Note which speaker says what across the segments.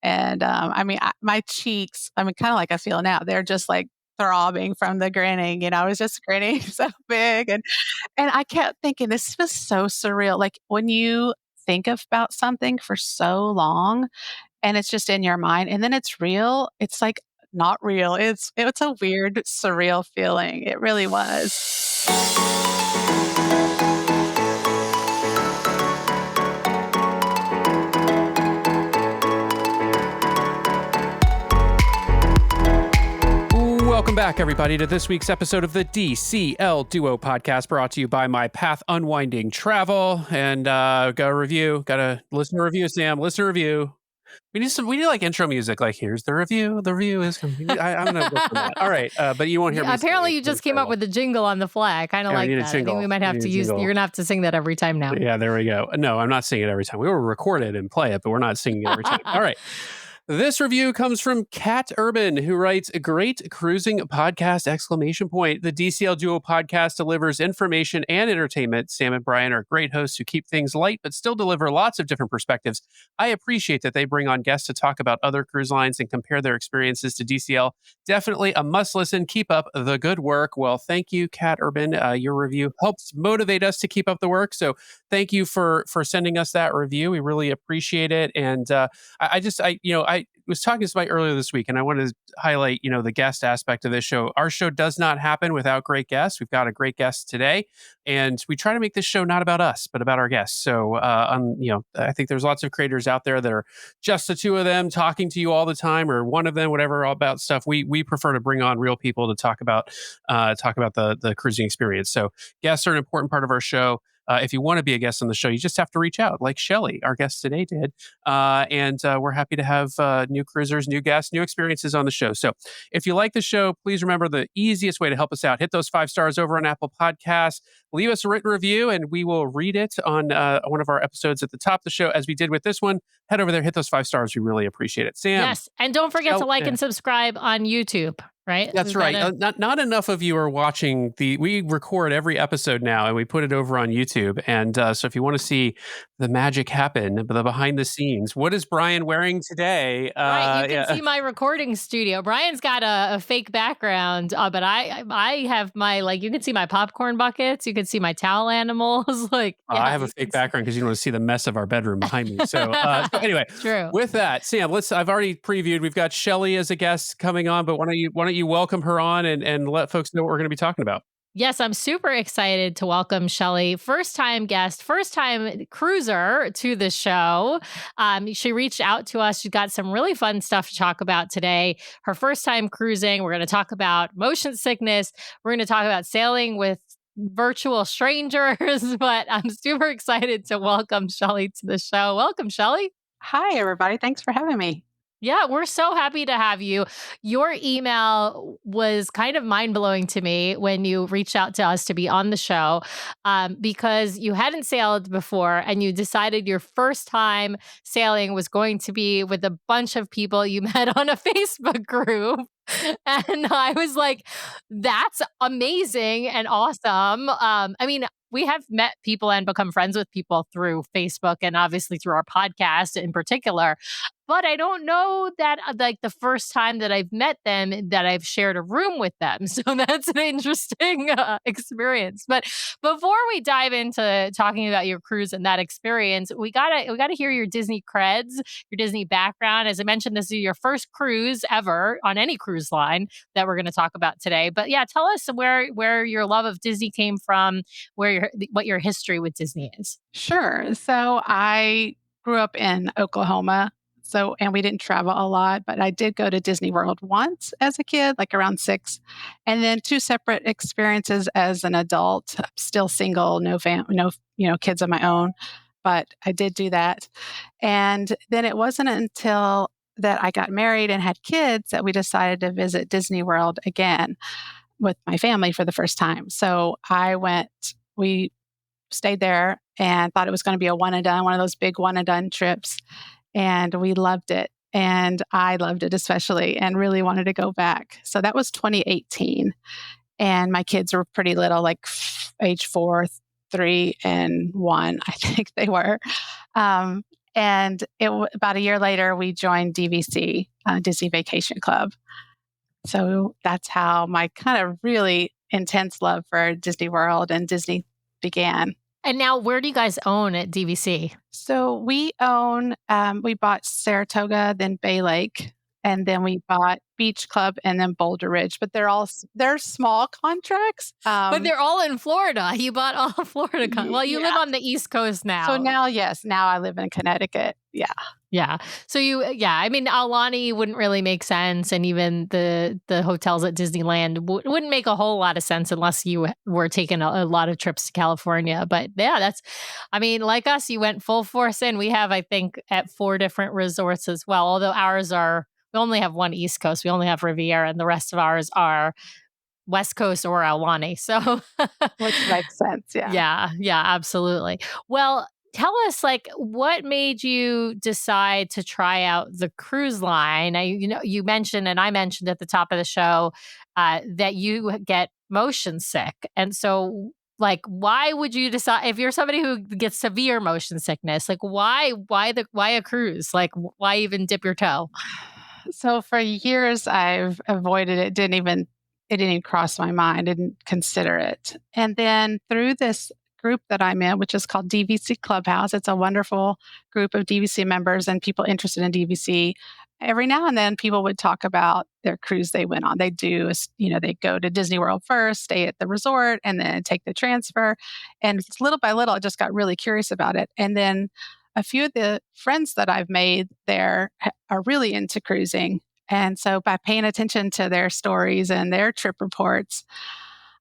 Speaker 1: And my cheeks, kind of like I feel now, they're just like throbbing from the grinning. I was just grinning so big. And I kept thinking, this was so surreal. Like when you think about something for so long and it's just in your mind and then it's real, it's like not real. It's a weird, surreal feeling. It really was.
Speaker 2: Welcome back, everybody, to this week's episode of the DCL Duo podcast, brought to you by My Path Unwinding Travel. And got a review. Got a listener review, Sam. Listener review. We need like intro music. Like, here's the review. The review is coming. I'm gonna look for that. All right, but you won't hear me.
Speaker 3: Apparently, you just came up with a jingle on the fly. I kind of like that. I think we might have to use. You're gonna have to sing that every time now.
Speaker 2: Yeah, there we go. No, I'm not singing it every time. We will record it and play it, but we're not singing it every time. All right. This review comes from Kat Urban, who writes, "A great cruising podcast, ! The DCL Duo podcast delivers information and entertainment. Sam and Brian are great hosts who keep things light, but still deliver lots of different perspectives. I appreciate that they bring on guests to talk about other cruise lines and compare their experiences to DCL. Definitely a must listen. Keep up the good work." Well, thank you, Kat Urban. Your review helps motivate us to keep up the work. So thank you for sending us that review. We really appreciate it. And I was talking to somebody earlier this week, and I wanted to highlight, the guest aspect of this show. Our show does not happen without great guests. We've got a great guest today, and we try to make this show not about us, but about our guests. So, I think there's lots of creators out there that are just the two of them talking to you all the time, or one of them, whatever, all about stuff. We prefer to bring on real people to talk about the cruising experience. So, guests are an important part of our show. If you want to be a guest on the show, you just have to reach out, like Shelly, our guest today, did. And we're happy to have new cruisers, new guests, new experiences on the show. So if you like the show, please remember the easiest way to help us out. Hit those 5 stars over on Apple Podcasts. Leave us a written review, and we will read it on one of our episodes at the top of the show, as we did with this one. Head over there, hit those 5 stars. We really appreciate it. Sam.
Speaker 3: Yes, and don't forget to like and subscribe on YouTube. Right?
Speaker 2: That's right. Not enough of you are watching we record every episode now, and we put it over on YouTube. And so if you want to see the magic happen, the behind the scenes, what is Brian wearing today?
Speaker 3: Right. You can see my recording studio. Brian's got a fake background, but I have my, you can see my popcorn buckets. You can see my towel animals.
Speaker 2: I have a fake background because you don't want to see the mess of our bedroom behind me. So anyway,
Speaker 3: true. With
Speaker 2: that, Sam, I've already previewed. We've got Shelly as a guest coming on, but why don't you welcome her on and let folks know what we're going to be talking about?
Speaker 3: Yes, I'm super excited to welcome Shelly, first-time guest, first-time cruiser to the show. She reached out to us. She's got some really fun stuff to talk about today. Her first time cruising. We're going to talk about motion sickness. We're going to talk about sailing with virtual strangers, but I'm super excited to welcome Shelly to the show. Welcome, Shelly.
Speaker 1: Hi, everybody. Thanks for having me.
Speaker 3: Yeah, we're so happy to have you. Your email was kind of mind-blowing to me when you reached out to us to be on the show, because you hadn't sailed before and you decided your first time sailing was going to be with a bunch of people you met on a Facebook group. And I was like, that's amazing and awesome. We have met people and become friends with people through Facebook and obviously through our podcast in particular. But I don't know that the first time that I've met them, that I've shared a room with them. So that's an interesting experience. But before we dive into talking about your cruise and that experience, we gotta hear your Disney creds, your Disney background. As I mentioned, this is your first cruise ever on any cruise line that we're going to talk about today. But yeah, tell us where your love of Disney came from, what your history with Disney is.
Speaker 1: Sure. So I grew up in Oklahoma. And we didn't travel a lot, but I did go to Disney World once as a kid, like around 6, and then 2 separate experiences as an adult. Still single, no kids of my own, but I did do that. And then it wasn't until that I got married and had kids that we decided to visit Disney World again with my family for the first time. So we stayed there and thought it was going to be a one and done, one of those big one and done trips. And we loved it. And I loved it especially and really wanted to go back. So that was 2018. And my kids were pretty little, like age 4, 3, and 1, I think they were. And about a year later, we joined DVC, Disney Vacation Club. So that's how my kind of really intense love for Disney World and Disney began.
Speaker 3: And now where do you guys own at DVC?
Speaker 1: So we bought Saratoga, then Bay Lake, and then we bought Beach Club and then Boulder Ridge. But they're small contracts.
Speaker 3: But they're all in Florida. You bought all Florida. Well, you live on the East Coast now.
Speaker 1: So now, yes, now I live in Connecticut. Yeah.
Speaker 3: Yeah. So I mean, Aulani wouldn't really make sense. And even the hotels at Disneyland wouldn't make a whole lot of sense unless you were taking a lot of trips to California. But yeah, I mean, like us, you went full force in. We have, I think, at 4 different resorts as well. Although we only have one East Coast. We only have Riviera, and the rest of ours are West Coast or Aulani. So,
Speaker 1: which makes sense. Yeah.
Speaker 3: Yeah, absolutely. Well, tell us, what made you decide to try out the cruise line? You mentioned, and I mentioned at the top of the show, that you get motion sick. And so, why would you decide, if you're somebody who gets severe motion sickness, why a cruise? Why even dip your toe?
Speaker 1: So for years, I've avoided it. It didn't even cross my mind. I didn't consider it. And then through this group that I'm in, which is called DVC Clubhouse. It's a wonderful group of DVC members and people interested in DVC. Every now and then, people would talk about their cruise they went on. They go to Disney World first, stay at the resort, and then take the transfer. And little by little, I just got really curious about it. And then a few of the friends that I've made there are really into cruising. And so by paying attention to their stories and their trip reports,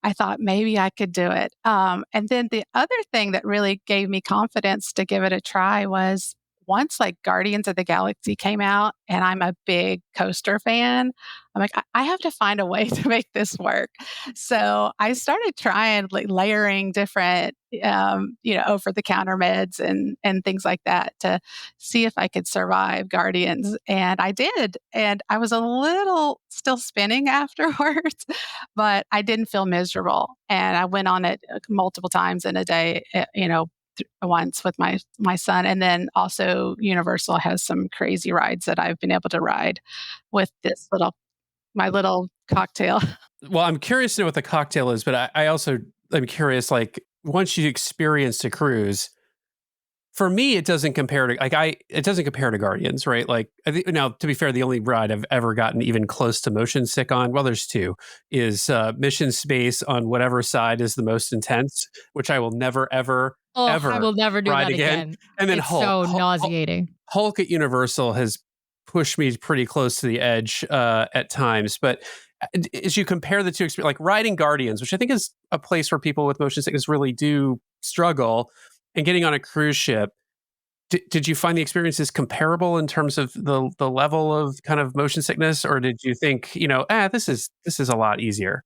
Speaker 1: I thought maybe I could do it. And then the other thing that really gave me confidence to give it a try was once Guardians of the Galaxy came out, and I'm a big coaster fan, I'm like, I have to find a way to make this work. So I started trying layering different, over the counter meds and things like that to see if I could survive Guardians. And I did. And I was a little still spinning afterwards, but I didn't feel miserable. And I went on it multiple times in a day, once with my son. And then also Universal has some crazy rides that I've been able to ride with my little cocktail.
Speaker 2: Well, I'm curious to know what the cocktail is, but I'm curious, once you experienced a cruise, for me, it doesn't compare to Guardians, right? I think, now, to be fair, the only ride I've ever gotten even close to motion sick on, well, there's 2, is Mission Space on whatever side is the most intense, which I will never, ever, ever
Speaker 3: I will never do
Speaker 2: ride
Speaker 3: that again.
Speaker 2: And then
Speaker 3: it's so nauseating.
Speaker 2: Hulk at Universal has pushed me pretty close to the edge at times, but as you compare the two experiences, riding Guardians, which I think is a place where people with motion sickness really do struggle, and getting on a cruise ship, did you find the experiences comparable in terms of the level of kind of motion sickness, or did you think, this is a lot easier?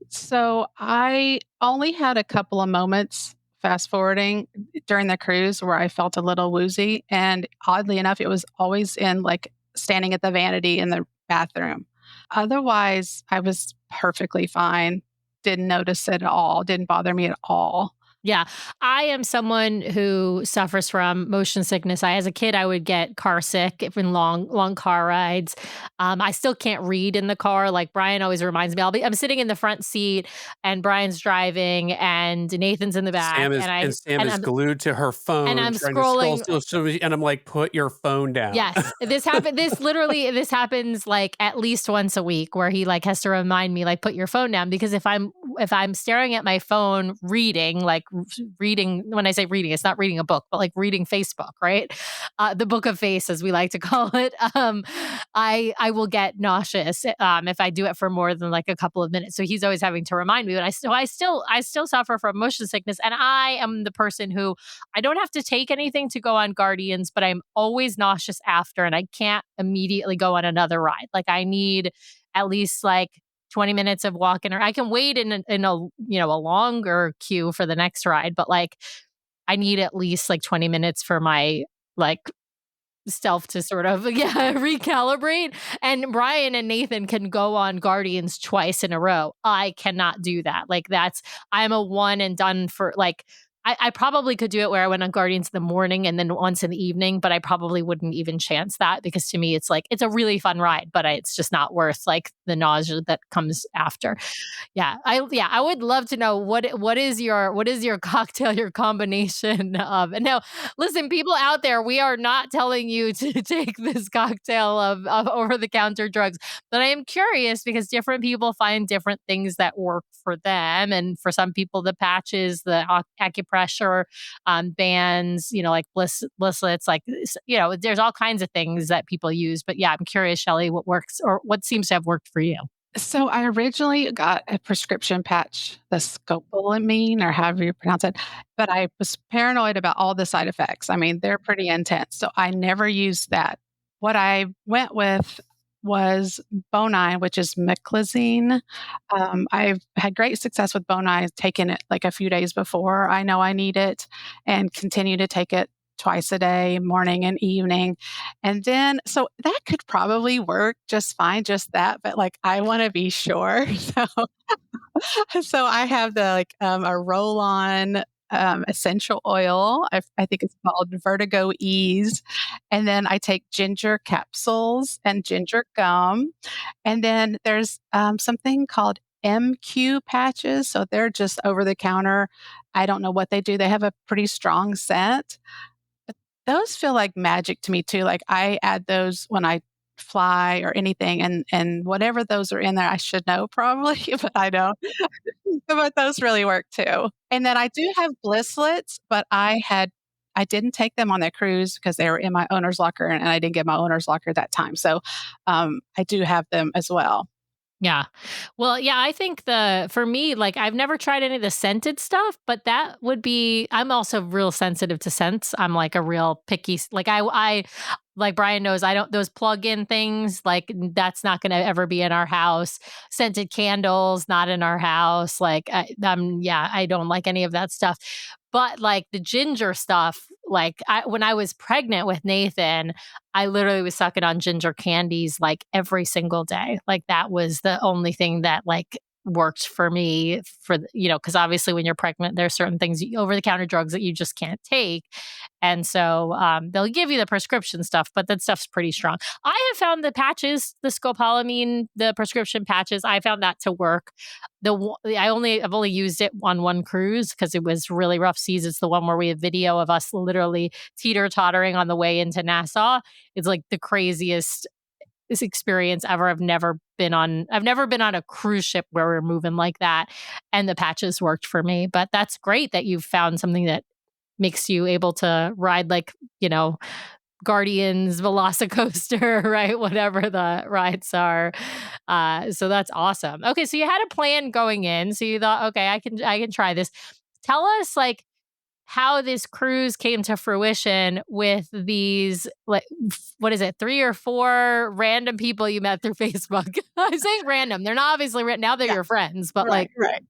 Speaker 1: So I only had a couple of moments, fast forwarding, during the cruise where I felt a little woozy, and oddly enough, it was always in standing at the vanity in the bathroom. Otherwise, I was perfectly fine. Didn't notice it at all. Didn't bother me at all.
Speaker 3: Yeah, I am someone who suffers from motion sickness. As a kid, I would get car sick in long car rides. I still can't read in the car. Brian always reminds me, I'm sitting in the front seat, and Brian's driving, and Nathan's in the back,
Speaker 2: Sam is glued to her phone,
Speaker 3: and I'm scrolling,
Speaker 2: and I'm like, put your phone down.
Speaker 3: Yes, this happens. This happens at least once a week, where he has to remind me, put your phone down, because if I'm staring at my phone reading, reading, when I say reading, it's not reading a book, but reading Facebook, right? The book of face, as we like to call it. I will get nauseous if I do it for more than a couple of minutes. So he's always having to remind me. And I still suffer from motion sickness. And I am the person who, I don't have to take anything to go on Guardians, but I'm always nauseous after, and I can't immediately go on another ride. I need at least 20 minutes of walking, or I can wait in a longer queue for the next ride, but I need at least 20 minutes for my self to sort of recalibrate. And Brian and Nathan can go on Guardians twice in a row. I cannot do that. I'm a one and done for I probably could do it where I went on Guardians in the morning and then once in the evening, but I probably wouldn't even chance that because to me it's like it's a really fun ride, but it's just not worth like the nausea that comes after. I would love to know what is your cocktail, your combination of. And now, listen, people out there, we are not telling you to take this cocktail of over the counter drugs, but I am curious because different people find different things that work for them, and for some people, the patches, the acupressure bands, like blisslets, like there's all kinds of things that people use. But yeah, I'm curious, Shelly, what works or what seems to have worked for you.
Speaker 1: So I originally got a prescription patch, the scopolamine or however you pronounce it, but I was paranoid about all the side effects. I mean, they're pretty intense, so I never used that. What I went with was Bonine, which is meclizine. I've had great success with Bonine, taking it like a few days before I know I need it and continue to take it twice a day, morning and evening. And then, so that could probably work just fine, just that. But like, I want to be sure. So I have a roll on essential oil. I think it's called Vertigo Ease. And then I take ginger capsules and ginger gum. And then there's something called MQ patches. So they're just over the counter. I don't know what they do. They have a pretty strong scent. Those feel like magic to me too. Like I add those when I fly or anything, and whatever those are in there, I should know probably, but I don't. But those really work too. And then I do have blisslets, but I didn't take them on that cruise because they were in my owner's locker, and I didn't get my owner's locker at that time. So I do have them as well.
Speaker 3: Yeah. Well, yeah, I think for me, like I've never tried any of the scented stuff, but that would be, I'm also real sensitive to scents. I'm like a real picky, like like Brian knows, I don't, those plug-in things, like that's not going to ever be in our house. Scented candles, not in our house. Like, I don't like any of that stuff. But like the ginger stuff, like when I was pregnant with Nathan, I literally was sucking on ginger candies like every single day. Like that was the only thing that like worked for me because obviously when you're pregnant, there's certain things over the counter drugs that you just can't take. And so they'll give you the prescription stuff, but that stuff's pretty strong. I have found the patches, the scopolamine, the prescription patches, I found that to work. I've only used it on one cruise because it was really rough seas. It's the one where we have video of us literally teeter tottering on the way into Nassau. It's like the craziest experience ever. I've never been on a cruise ship where we're moving like that, and the patches worked for me. But that's great that you've found something that makes you able to ride like, Guardians, Velocicoaster, right? Whatever the rides are. So that's awesome. Okay, so you had a plan going in. So you thought, okay, I can try this. Tell us like how this cruise came to fruition with these, like, what is it, 3 or 4 random people you met through Facebook? I'm saying random. They're not obviously now they're
Speaker 1: Yeah,
Speaker 3: your friends, but
Speaker 1: right,
Speaker 3: like,
Speaker 1: right.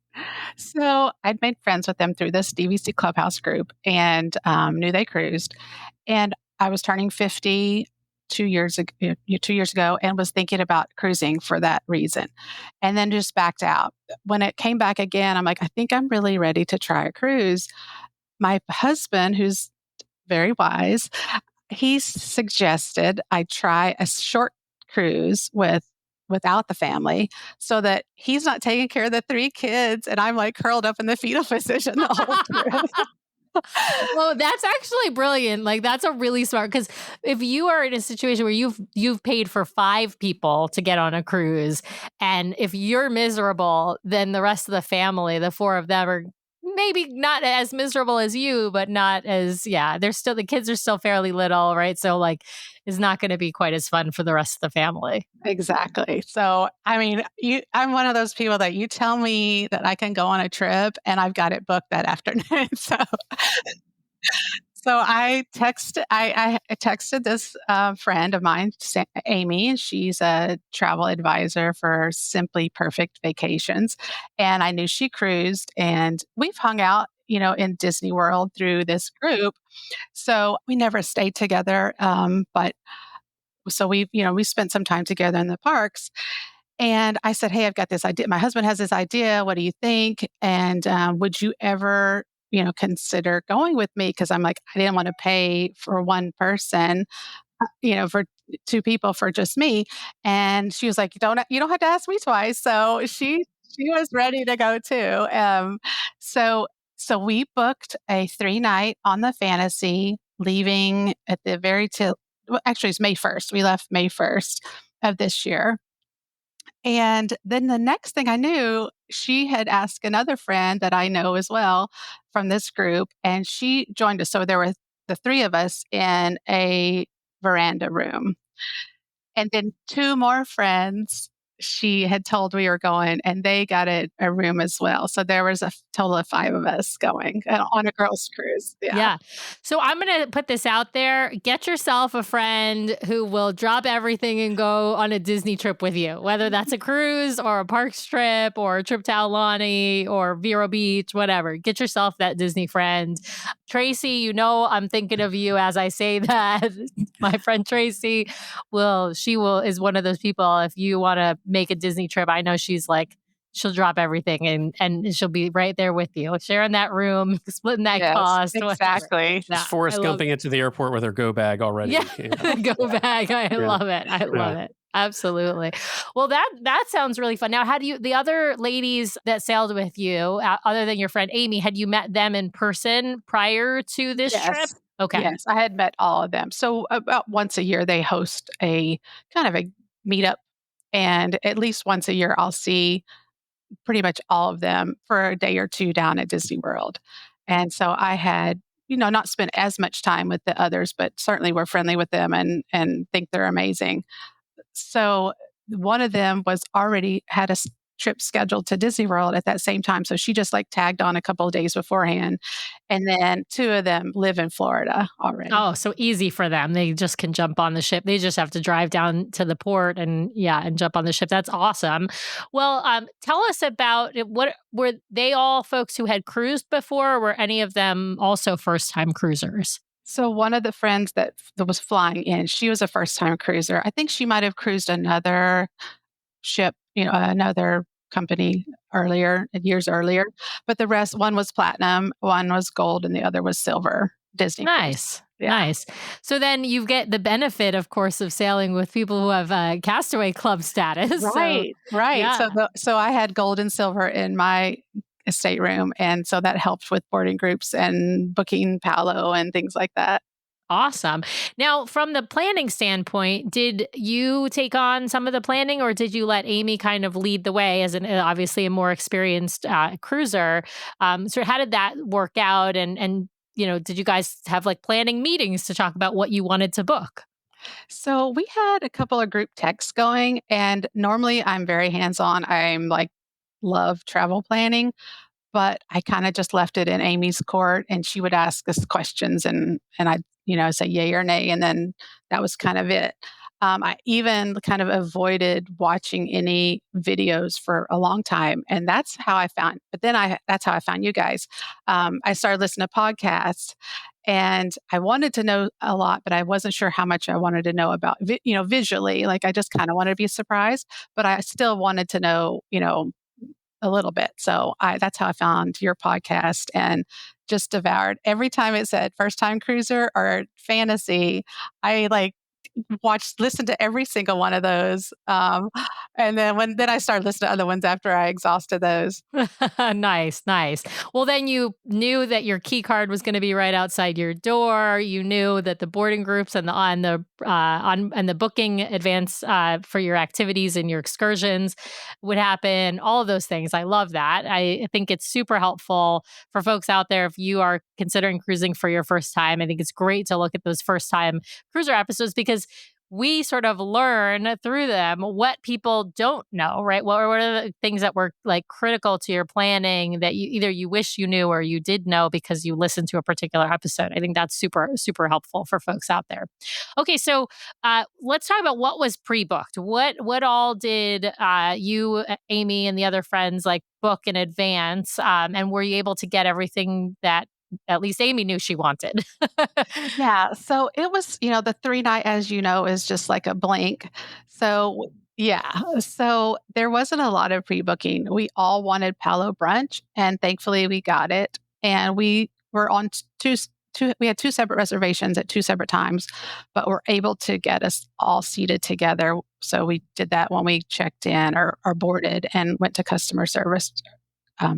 Speaker 1: So I'd made friends with them through this DVC Clubhouse group and knew they cruised. And I was turning 50 2 years ago, 2 years ago, and was thinking about cruising for that reason, and then just backed out. When it came back again, I'm like, I think I'm really ready to try a cruise. My husband, who's very wise, he suggested I try a short cruise without the family so that he's not taking care of the 3 kids and I'm like curled up in the fetal position the whole cruise.
Speaker 3: well, that's actually brilliant. Like that's a really smart because if you are in a situation where you've paid for 5 people to get on a cruise, and if you're miserable, then the rest of the family, the 4 of them, are maybe not as miserable as you, but not as they're still, the kids are still fairly little, right? So like it's not going to be quite as fun for the rest of the family.
Speaker 1: Exactly. So, I mean, I'm one of those people that you tell me that I can go on a trip and I've got it booked that afternoon. So I texted this friend of mine, Amy, and she's a travel advisor for Simply Perfect Vacations. And I knew she cruised, and we've hung out, in Disney World through this group. So we never stayed together. But so we spent some time together in the parks. And I said, hey, I've got this idea. My husband has this idea. What do you think? And would you ever consider going with me? Because I'm like, I didn't want to pay for one person, for two people for just me. And she was like, you don't have to ask me twice. So she was ready to go too. So so we booked a 3-night on the Fantasy, leaving at the very till. Well, actually, it's May 1st. We left May 1st of this year. And then the next thing I knew, she had asked another friend that I know as well from this group, and she joined us. So there were the three of us in a veranda room. And then two more friends she had told we were going, and they got a room as well. So there was a total of 5 of us going on a girls' cruise. Yeah.
Speaker 3: Yeah. So I'm going to put this out there. Get yourself a friend who will drop everything and go on a Disney trip with you, whether that's a cruise or a parks trip or a trip to Aulani or Vero Beach, whatever. Get yourself that Disney friend. Tracy, I'm thinking of you as I say that. My friend Tracy is one of those people. If you want to make a Disney trip, I know she'll drop everything and she'll be right there with you, sharing that room, splitting that
Speaker 1: Yes,
Speaker 3: cost, whatever.
Speaker 1: exactly.
Speaker 3: Yeah,
Speaker 2: Just Forrest
Speaker 3: I love
Speaker 2: Gumping it to the airport with her go bag already.
Speaker 3: Yeah,
Speaker 2: Yeah.
Speaker 3: go bag. I
Speaker 2: Yeah.
Speaker 3: love it. I love it. Absolutely. Well, that sounds really fun. Now, the other ladies that sailed with you, other than your friend Amy, had you met them in person prior to this trip?
Speaker 1: Yes.
Speaker 3: Okay.
Speaker 1: Yes, I had met all of them. So about once a year, they host a kind of a meetup, and at least once a year, I'll see pretty much all of them for a day or 2 down at Disney World. And so I had, not spent as much time with the others, but certainly were friendly with them and think they're amazing. So one of them was already had trip scheduled to Disney World at that same time. So she just like tagged on a couple of days beforehand. And then 2 of them live in Florida already.
Speaker 3: Oh, so easy for them. They just can jump on the ship. They just have to drive down to the port and jump on the ship. That's awesome. Well, tell us about what were they all folks who had cruised before, or were any of them also first time cruisers?
Speaker 1: So one of the friends that was flying in, she was a first time cruiser. I think she might have cruised another ship, another company years earlier. But the rest, one was platinum, one was gold, and the other was silver Disney cruise.
Speaker 3: Nice.
Speaker 1: Yeah.
Speaker 3: Nice. So then you get the benefit, of course, of sailing with people who have Castaway Club status. So,
Speaker 1: Right, right.
Speaker 3: yeah,
Speaker 1: So I had gold and silver in my stateroom, and so that helped with boarding groups and booking Palo and things like that.
Speaker 3: awesome. Now, from the planning standpoint, did you take on some of the planning, or did you let Amy kind of lead the way as obviously a more experienced cruiser? So, how did that work out? And did you guys have like planning meetings to talk about what you wanted to book?
Speaker 1: So we had a couple of group texts going, and normally I'm very hands-on. I'm like love travel planning, but I kinda just left it in Amy's court, and she would ask us questions, and I'd, say yay or nay, and then that was kind of it. I even kind of avoided watching any videos for a long time, and that's how I found you guys. I started listening to podcasts, and I wanted to know a lot, but I wasn't sure how much I wanted to know about visually, like, I just kinda wanted to be surprised, but I still wanted to know, a little bit. So that's how I found your podcast and just devoured every time it said first time cruiser or fantasy. I like listened to every single one of those. And then I started listening to other ones after I exhausted those.
Speaker 3: Nice, nice. Well, then you knew that your key card was going to be right outside your door. You knew that the boarding groups and the booking advance for your activities and your excursions would happen. All of those things. I love that. I think it's super helpful for folks out there if you are considering cruising for your first time. I think it's great to look at those first time cruiser episodes because we sort of learn through them what people don't know, right? What are the things that were like critical to your planning that you wish you knew or you did know because you listened to a particular episode? I think that's super, super helpful for folks out there. Okay, so let's talk about what was pre-booked. What all did you, Amy, and the other friends like book in advance? And were you able to get everything that at least Amy knew she wanted?
Speaker 1: Yeah. So it was, the 3-night, as you know, is just like a blank. So yeah. So there wasn't a lot of pre booking. We all wanted Palo brunch, and thankfully we got it. and we were on we had two separate reservations at two separate times, but were able to get us all seated together. So we did that when we checked in or boarded and went to customer service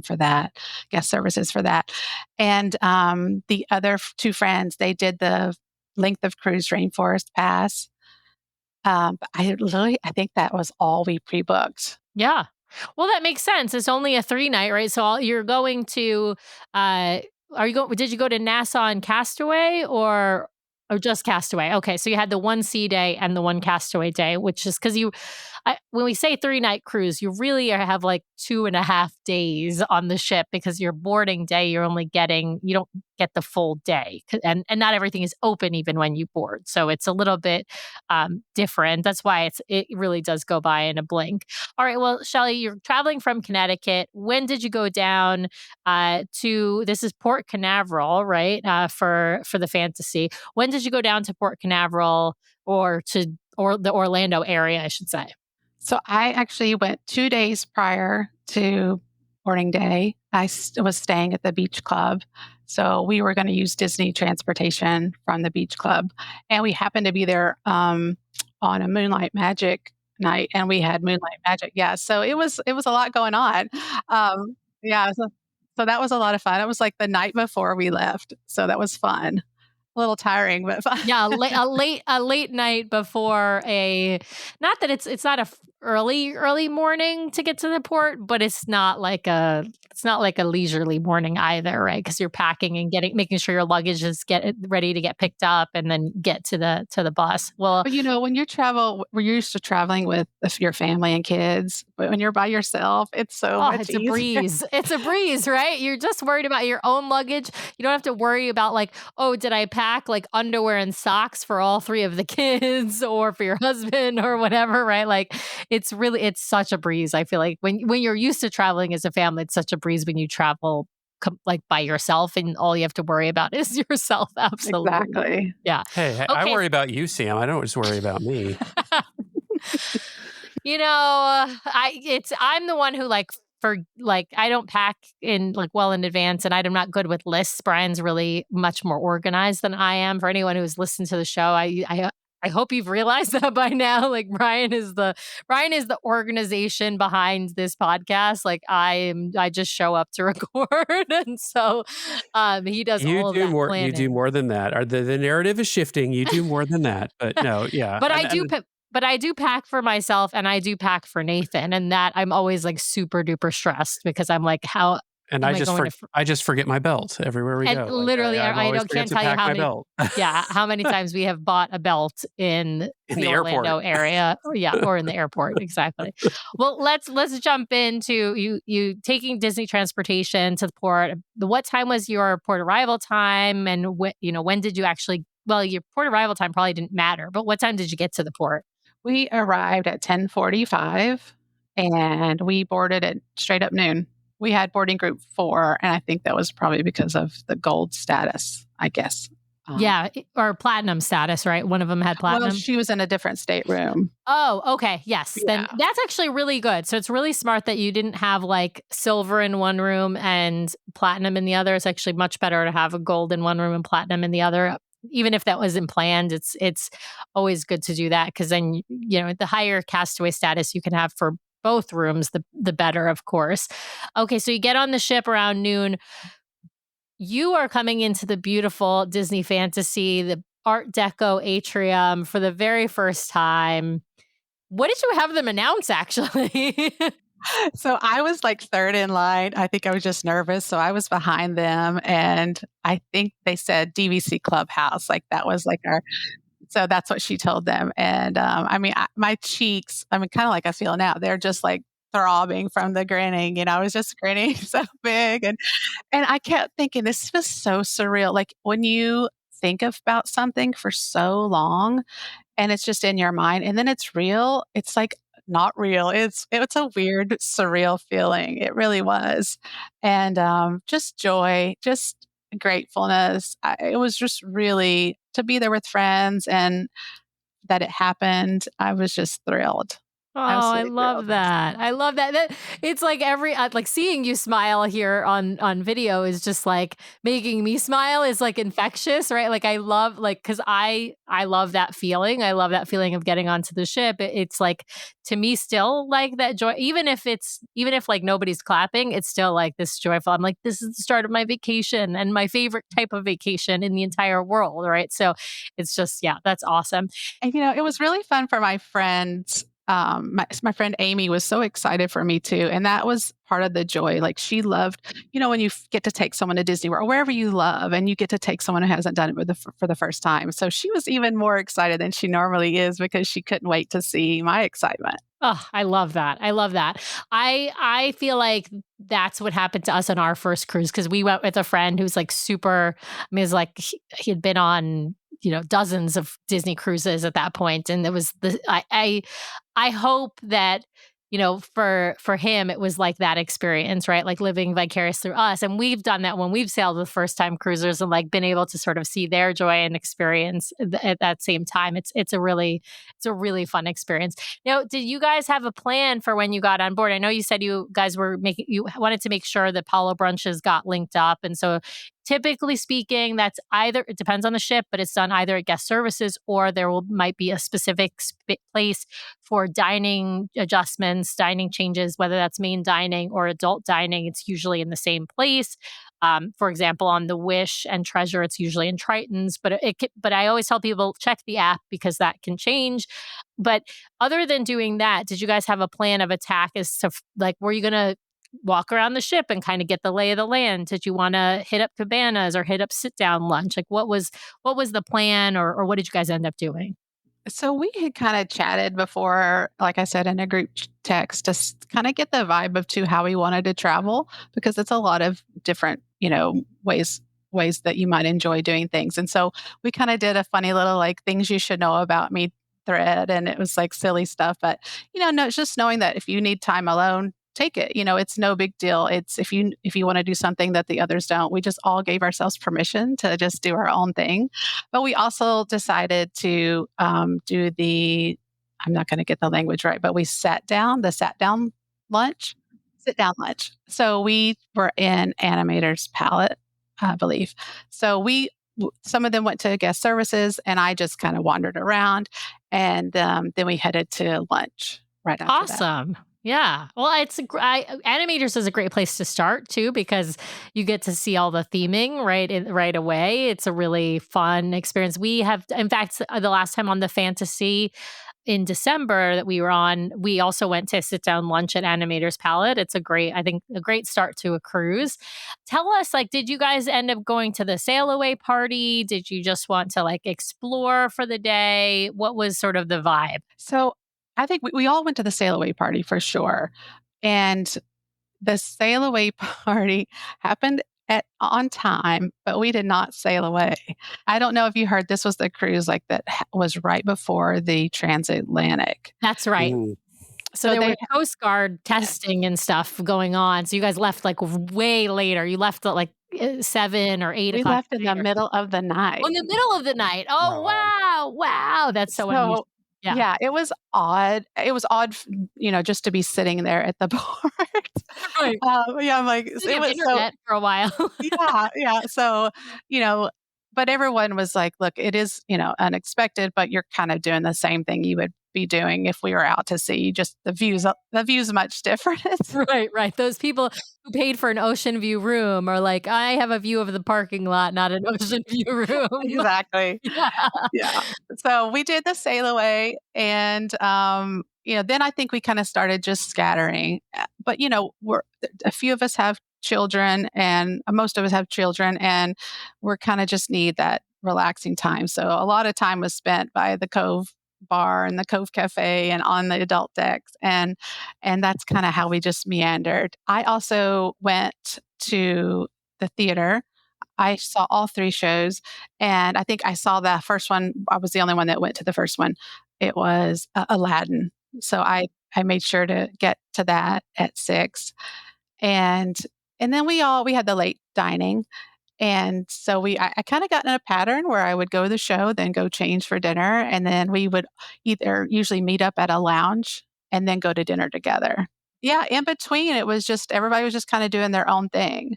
Speaker 1: for that, guest services for that. And the other two friends, they did the length of cruise rainforest pass. But I think that was all we pre-booked.
Speaker 3: Yeah. Well, that makes sense. It's only a 3-night, right? So you're going to, uh, did you go to Nassau and Castaway or just Castaway? Okay. So you had the one sea day and the one Castaway day, which is because when we say 3-night cruise, you really have like 2.5 days on the ship because your boarding day, you don't get the full day. And not everything is open even when you board. So it's a little bit different. That's why it really does go by in a blink. All right. Well, Shelly, you're traveling from Connecticut. When did you go down this is Port Canaveral, right? For the fantasy. When did you go down to Port Canaveral or the Orlando area, I should say?
Speaker 1: So I actually went 2 days prior to boarding day. I was staying at the beach club. So we were going to use Disney transportation from the beach club. And we happened to be there on a Moonlight Magic night, and we had Moonlight Magic. Yeah. So it was a lot going on. Yeah. So that was a lot of fun. It was like the night before we left. So that was fun. A little tiring, but fun.
Speaker 3: Yeah, a late night before not that it's not early morning to get to the port, but it's not like a leisurely morning either, right? Because you're packing and making sure your luggage is ready to get picked up and then get to the bus. Well,
Speaker 1: But when we're used to traveling with your family and kids, but when you're by yourself, it's so much
Speaker 3: it's a
Speaker 1: easier.
Speaker 3: breeze. It's a breeze, right? You're just worried about your own luggage. You don't have to worry about like, oh, did I pack like underwear and socks for all 3 of the kids or for your husband or whatever, right? Like it's such a breeze. I feel like when you're used to traveling as a family, it's such a breeze when you travel like by yourself and all you have to worry about is yourself. Absolutely.
Speaker 1: Exactly.
Speaker 3: Yeah.
Speaker 2: Hey, I
Speaker 3: Okay.
Speaker 2: worry about you, Sam. I don't just worry about me.
Speaker 3: I'm the one who I don't pack in like well in advance, and I'm not good with lists. Brian's really much more organized than I am. For anyone who's listened to the show, I hope you've realized that by now. Like Brian is the organization behind this podcast. Like I just show up to record, and so he does all of that planning.
Speaker 2: You do more than that. The narrative is shifting. You do more than that. But no, yeah.
Speaker 3: But I do pack for myself and I do pack for Nathan, and that I'm always like super duper stressed because I'm like, how
Speaker 2: And
Speaker 3: am
Speaker 2: I just forget my belt everywhere we
Speaker 3: and
Speaker 2: go.
Speaker 3: literally, I can't tell you how many.
Speaker 2: Belt.
Speaker 3: How many times we have bought a belt in the Orlando area, or in the airport, exactly. Well, let's jump into you taking Disney transportation to the port. What time was your port arrival time, and when did you actually? Well, your port arrival time probably didn't matter, but what time did you get to the port?
Speaker 1: We arrived at 10:45 and we boarded at straight up noon. We had boarding group 4, and I think that was probably because of the gold status, I guess.
Speaker 3: Or platinum status, right? One of them had platinum.
Speaker 1: Well, she was in a different stateroom.
Speaker 3: Oh, okay. Yes.
Speaker 1: Yeah.
Speaker 3: Then that's actually really good. So it's really smart that you didn't have like silver in one room and platinum in the other. It's actually much better to have a gold in one room and platinum in the other. Even if that wasn't planned, it's always good to do that because then the higher castaway status you can have for both rooms, the better, of course. Okay, so you get on the ship around noon. You are coming into the beautiful Disney Fantasy, the Art Deco atrium for the very first time. What did you have them announce, actually?
Speaker 1: So I was like third in line. I think I was just nervous. So I was behind them. And I think they said DVC Clubhouse. Like that was like so that's what she told them. And my cheeks, kind of like I feel now, they're just like throbbing from the grinning. I was just grinning so big. And I kept thinking, this was so surreal. Like when you think about something for so long and it's just in your mind and then it's real, it's like not real. It's a weird, surreal feeling. It really was. And just joy, just gratefulness. It was just really to be there with friends and that it happened. I was just thrilled.
Speaker 3: Oh, I
Speaker 1: Absolutely
Speaker 3: love
Speaker 1: thrilled.
Speaker 3: that. I love that. It's like every like seeing you smile here on video is just like making me smile is like infectious, right? Like I love like cuz I love that feeling. I love that feeling of getting onto the ship. It's like to me still like that joy even if like nobody's clapping, it's still like this joyful. I'm like this is the start of my vacation and my favorite type of vacation in the entire world, right? So it's just yeah, that's awesome.
Speaker 1: And, it was really fun for my friends. My friend Amy was so excited for me too, and that was part of the joy. Like she loved, when you get to take someone to Disney World or wherever you love, and you get to take someone who hasn't done it for the first time. So she was even more excited than she normally is because she couldn't wait to see my excitement.
Speaker 3: Oh, I love that. I love that. I feel like that's what happened to us on our first cruise because we went with a friend who's like super. I mean, it's like he had been on dozens of Disney cruises at that point, and it was the I hope that for him it was like that experience, right? Like living vicarious through us, and we've done that when we've sailed with first time cruisers and like been able to sort of see their joy and experience at that same time. It's a really fun experience. Now, did you guys have a plan for when you got on board? I know you said you guys you wanted to make sure that Palo brunches got linked up, and so typically speaking, that's either it depends on the ship, but it's done either at guest services or might be a specific place for dining adjustments, dining changes, whether that's main dining or adult dining. It's usually in the same place. For example, on the Wish and Treasure, it's usually in Triton's, but I always tell people check the app because that can change. But other than doing that, did you guys have a plan of attack as to like were you gonna walk around the ship and kind of get the lay of the land? Did you want to hit up cabanas or hit up sit down lunch? Like what was the plan or what did you guys end up doing?
Speaker 1: So we had kind of chatted before, like I said, in a group text, to kind of get the vibe of to how we wanted to travel because it's a lot of different, ways that you might enjoy doing things. And so we kind of did a funny little like things you should know about me thread, and it was like silly stuff, but no, just knowing that if you need time alone, take it. It's no big deal. It's if you want to do something that the others don't, we just all gave ourselves permission to just do our own thing. But we also decided to do the, I'm not going to get the language right, but we the sat down lunch, sit down lunch. So we were in Animator's Palette, I believe. So some of them went to guest services, and I just kind of wandered around, and then we headed to lunch right after that.
Speaker 3: Awesome. Yeah. Well, Animators is a great place to start too because you get to see all the theming right away. It's a really fun experience. We have, in fact, the last time on the Fantasy in December that we were on, we also went to sit down lunch at Animators Palette. It's I think, a great start to a cruise. Tell us, like, did you guys end up going to the sail away party? Did you just want to like explore for the day? What was sort of the vibe?
Speaker 1: So I think we all went to the sail away party for sure. And the sail away party happened on time, but we did not sail away. I don't know if you heard this was the cruise like that was right before the transatlantic.
Speaker 3: That's right.
Speaker 2: Ooh.
Speaker 3: So
Speaker 1: So
Speaker 3: there
Speaker 1: they
Speaker 3: was Coast Guard testing and stuff going on. So you guys left like way later. You left at like 7 or 8
Speaker 1: we
Speaker 3: o'clock
Speaker 1: left in
Speaker 3: at
Speaker 1: the
Speaker 3: night.
Speaker 1: middle of the
Speaker 3: Oh, in
Speaker 1: night.
Speaker 3: the middle of the night. Oh,
Speaker 2: Wow.
Speaker 3: wow. Wow. That's so unusual.
Speaker 1: So
Speaker 3: Yeah.
Speaker 1: yeah, it was odd. It was odd, just to be sitting there at the port.
Speaker 3: Right.
Speaker 1: Yeah, I'm like,
Speaker 3: Didn't
Speaker 1: it
Speaker 3: have
Speaker 1: was so.
Speaker 3: internet for a while.
Speaker 1: Yeah, yeah. So, you know, but everyone was like, look, it is, unexpected, but you're kind of doing the same thing you would be doing if we were out to sea. Just the view's much different.
Speaker 3: Right, right. Those people who paid for an ocean view room are like, I have a view of the parking lot, not an ocean view room.
Speaker 1: Exactly.
Speaker 3: Yeah.
Speaker 1: Yeah. So we did the sail away, and then I think we kind of started just scattering. But we're a few of us have children, and most of us have children, and we're kind of just need that relaxing time. So a lot of time was spent by the Cove bar and the Cove Cafe and on the adult decks, and that's kind of how we just meandered. I also went to the theater. I saw all 3 shows, and I think I saw the first one. I was the only one that went to the first one. It was, Aladdin. So I made sure to get to that at 6, and then we had the late dining, and so I kinda got in a pattern where I would go to the show, then go change for dinner, and then we would either usually meet up at a lounge and then go to dinner together. Yeah, in between, it was just everybody was just kind of doing their own thing.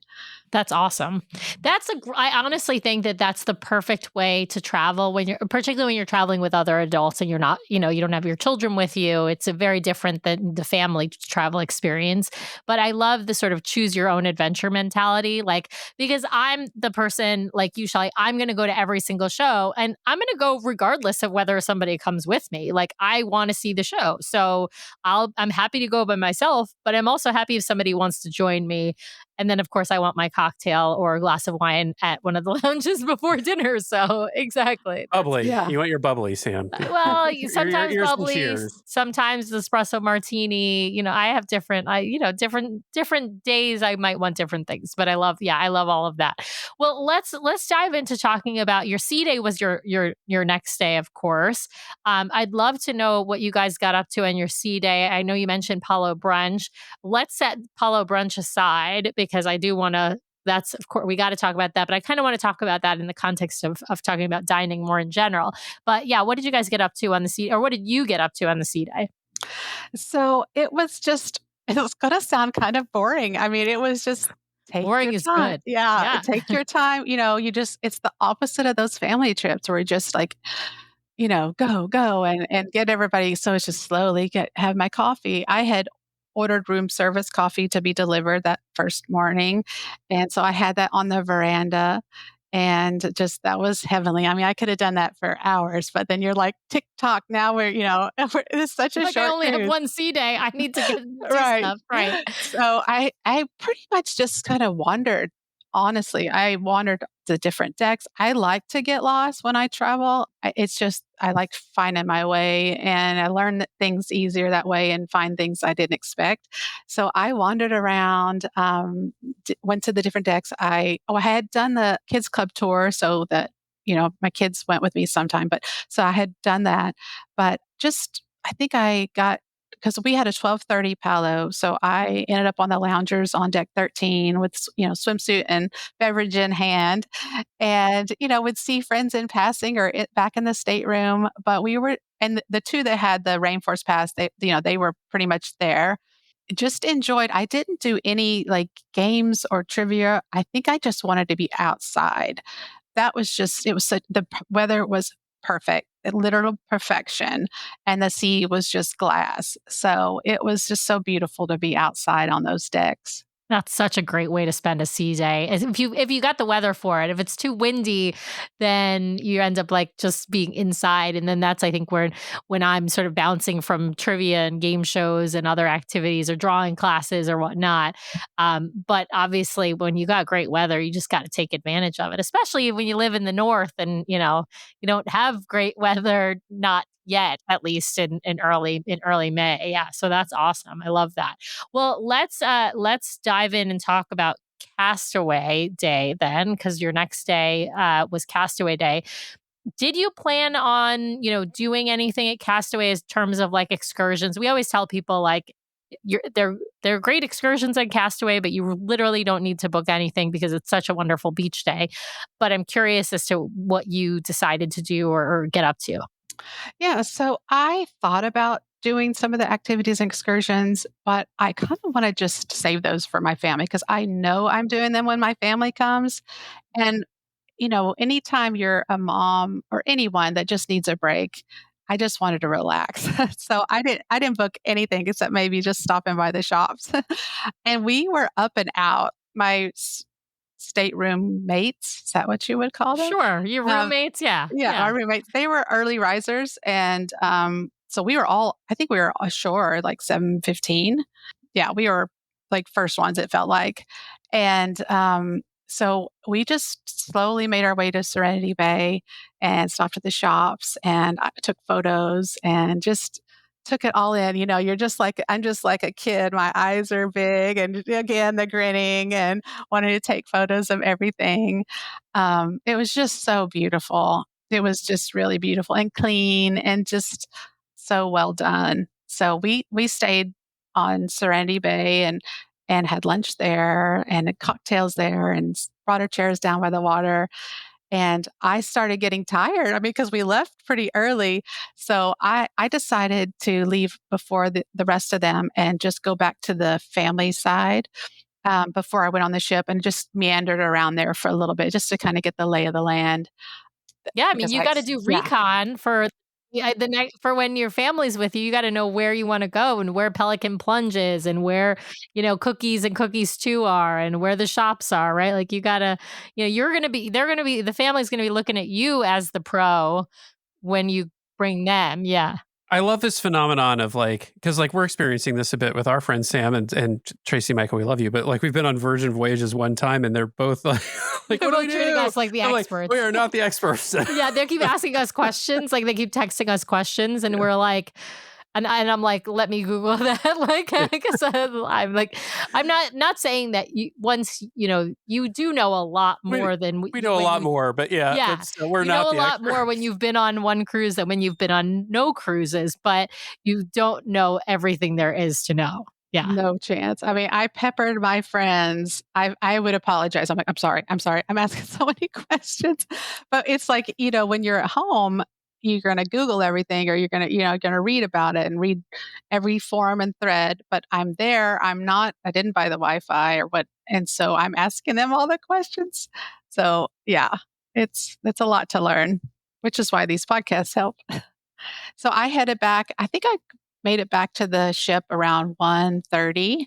Speaker 3: That's awesome. I honestly think that that's the perfect way to travel particularly when you're traveling with other adults and you're not, you don't have your children with you. It's a very different than the family travel experience. But I love the sort of choose your own adventure mentality. Like, because I'm the person like you, Shelly, I'm going to go to every single show and I'm going to go regardless of whether somebody comes with me. Like, I want to see the show. So I'm happy to go by myself, but I'm also happy if somebody wants to join me. And then, of course, I want my cocktail or a glass of wine at one of the lounges before dinner. So, exactly.
Speaker 2: Bubbly.
Speaker 1: Yeah.
Speaker 2: You want your bubbly, Sam.
Speaker 3: Well, sometimes
Speaker 2: Yours and
Speaker 3: bubbly,
Speaker 2: cheers.
Speaker 3: sometimes espresso martini. I have different days. I might want different things, but I love all of that. Well, let's dive into talking about your sea day. Was your next day, of course. I'd love to know what you guys got up to on your sea day. I know you mentioned Palo brunch. Let's set Palo brunch aside because I do want to. That's, of course, we got to talk about that, but I kind of want to talk about that in the context of talking about dining more in general. But yeah, what did you guys get up to on the sea, or what did you get up to on the sea day?
Speaker 1: So it was going to sound kind of boring. I mean, it was just take
Speaker 3: Boring
Speaker 1: your
Speaker 3: is
Speaker 1: time.
Speaker 3: good.
Speaker 1: Yeah,
Speaker 3: Yeah.
Speaker 1: take your time. It's the opposite of those family trips where you just like, go and get everybody. So it's just slowly have my coffee. I had ordered room service coffee to be delivered that first morning. And so I had that on the veranda. And just that was heavenly. I mean, I could have done that for hours, but then you're like, tick tock. Now it's such a
Speaker 3: Like, I
Speaker 1: short
Speaker 3: only have
Speaker 1: cruise.
Speaker 3: one sea day. I need to do
Speaker 1: Right.
Speaker 3: stuff. Right.
Speaker 1: So I pretty much just kind of wandered. Honestly, I wandered the different decks. I like to get lost when I travel. It's just I like finding my way, and I learn that things easier that way and find things I didn't expect. So I wandered around, went to the different decks. I had done the kids club tour, so that my kids went with me sometime. But so I had done that, but just I think I got because we had a 12:30 Palo, so I ended up on the loungers on deck 13 with swimsuit and beverage in hand, and would see friends in passing or back in the stateroom. But we were and the two that had the rainforest pass, they were pretty much there. Just enjoyed. I didn't do any like games or trivia. I think I just wanted to be outside. That was just it was such weather was perfect, literal perfection, and the sea was just glass. So, it was just so beautiful to be outside on those decks.
Speaker 3: That's such a great way to spend a sea day. If you got the weather for it. If it's too windy, then you end up like just being inside, and then that's I think where when I'm sort of bouncing from trivia and game shows and other activities or drawing classes or whatnot. But obviously, when you got great weather, you just got to take advantage of it, especially when you live in the north and you don't have great weather, not yet, at least in early May. Yeah, so that's awesome. I love that. Well, let's dive in and talk about Castaway Day then, because your next day was Castaway Day. Did you plan on doing anything at Castaway in terms of like excursions? We always tell people like they're great excursions at Castaway, but you literally don't need to book anything because it's such a wonderful beach day. But I'm curious as to what you decided to do or get up to.
Speaker 1: Yeah, so I thought about doing some of the activities and excursions, but I kind of want to just save those for my family because I know I'm doing them when my family comes. And, anytime you're a mom or anyone that just needs a break, I just wanted to relax. So I didn't book anything except maybe just stopping by the shops. And we were up and out. My stateroom mates, is that what you would call them?
Speaker 3: Sure, your
Speaker 1: Um,
Speaker 3: roommates, yeah,
Speaker 1: yeah,
Speaker 3: yeah.
Speaker 1: our roommates, they were early risers, and, so I think we were ashore like 7:15. Yeah, we were, like, first ones, it felt like, and, so we just slowly made our way to Serenity Bay and stopped at the shops, and I took photos and just took it all in. I'm just like a kid, my eyes are big, and again, the grinning and wanting to take photos of everything. It was just so beautiful. It was just really beautiful and clean and just so well done. So we stayed on Serenity Bay and had lunch there and had cocktails there and brought our chairs down by the water. And I started getting tired. I mean, because we left pretty early. So I decided to leave before the rest of them and just go back to the family side before I went on the ship and just meandered around there for a little bit just to kind of get the lay of the land.
Speaker 3: Yeah, I mean,
Speaker 1: Because
Speaker 3: you gotta do
Speaker 1: yeah,
Speaker 3: recon for the next for when your family's with you, you gotta know where you wanna go and where Pelican Plunge is and where, Cookies and Cookies 2 are and where the shops are, right? Like, you gotta the family's gonna be looking at you as the pro when you bring them, yeah.
Speaker 2: I love this phenomenon of like, because like we're experiencing this a bit with our friends Sam and Tracy, Michael, we love you, but like we've been on Virgin Voyages one time and they're both like, like
Speaker 3: They're
Speaker 2: what do we
Speaker 3: both treating
Speaker 2: do?
Speaker 3: us like the
Speaker 2: I'm like,
Speaker 3: experts.
Speaker 2: we are not the experts.
Speaker 3: Yeah, they keep asking us questions, like, they keep texting us questions, and we're like and I'm like, "Let me Google that," like,
Speaker 2: Yeah.
Speaker 3: 'cause I'm like I'm not saying that you once, you do know a lot
Speaker 2: we
Speaker 3: more than
Speaker 2: we know a
Speaker 3: when
Speaker 2: lot
Speaker 3: you
Speaker 2: more, but yeah,
Speaker 3: yeah,
Speaker 2: but still, we're
Speaker 3: you know
Speaker 2: not
Speaker 3: a
Speaker 2: the
Speaker 3: lot more when
Speaker 2: experts.
Speaker 3: you've been on one cruise than when you've been on no cruises, but you don't know everything there is to know. Yeah.
Speaker 1: no chance. I mean, I peppered my friends. I would apologize. I'm like, I'm sorry. I'm asking so many questions. But it's like, when you're at home, you're going to Google everything or you're going to, going to read about it and read every forum and thread. But I'm there. I didn't buy the Wi-Fi or what. And so I'm asking them all the questions. So yeah, it's a lot to learn, which is why these podcasts help. So I headed back. I think I made it back to the ship around 1:30,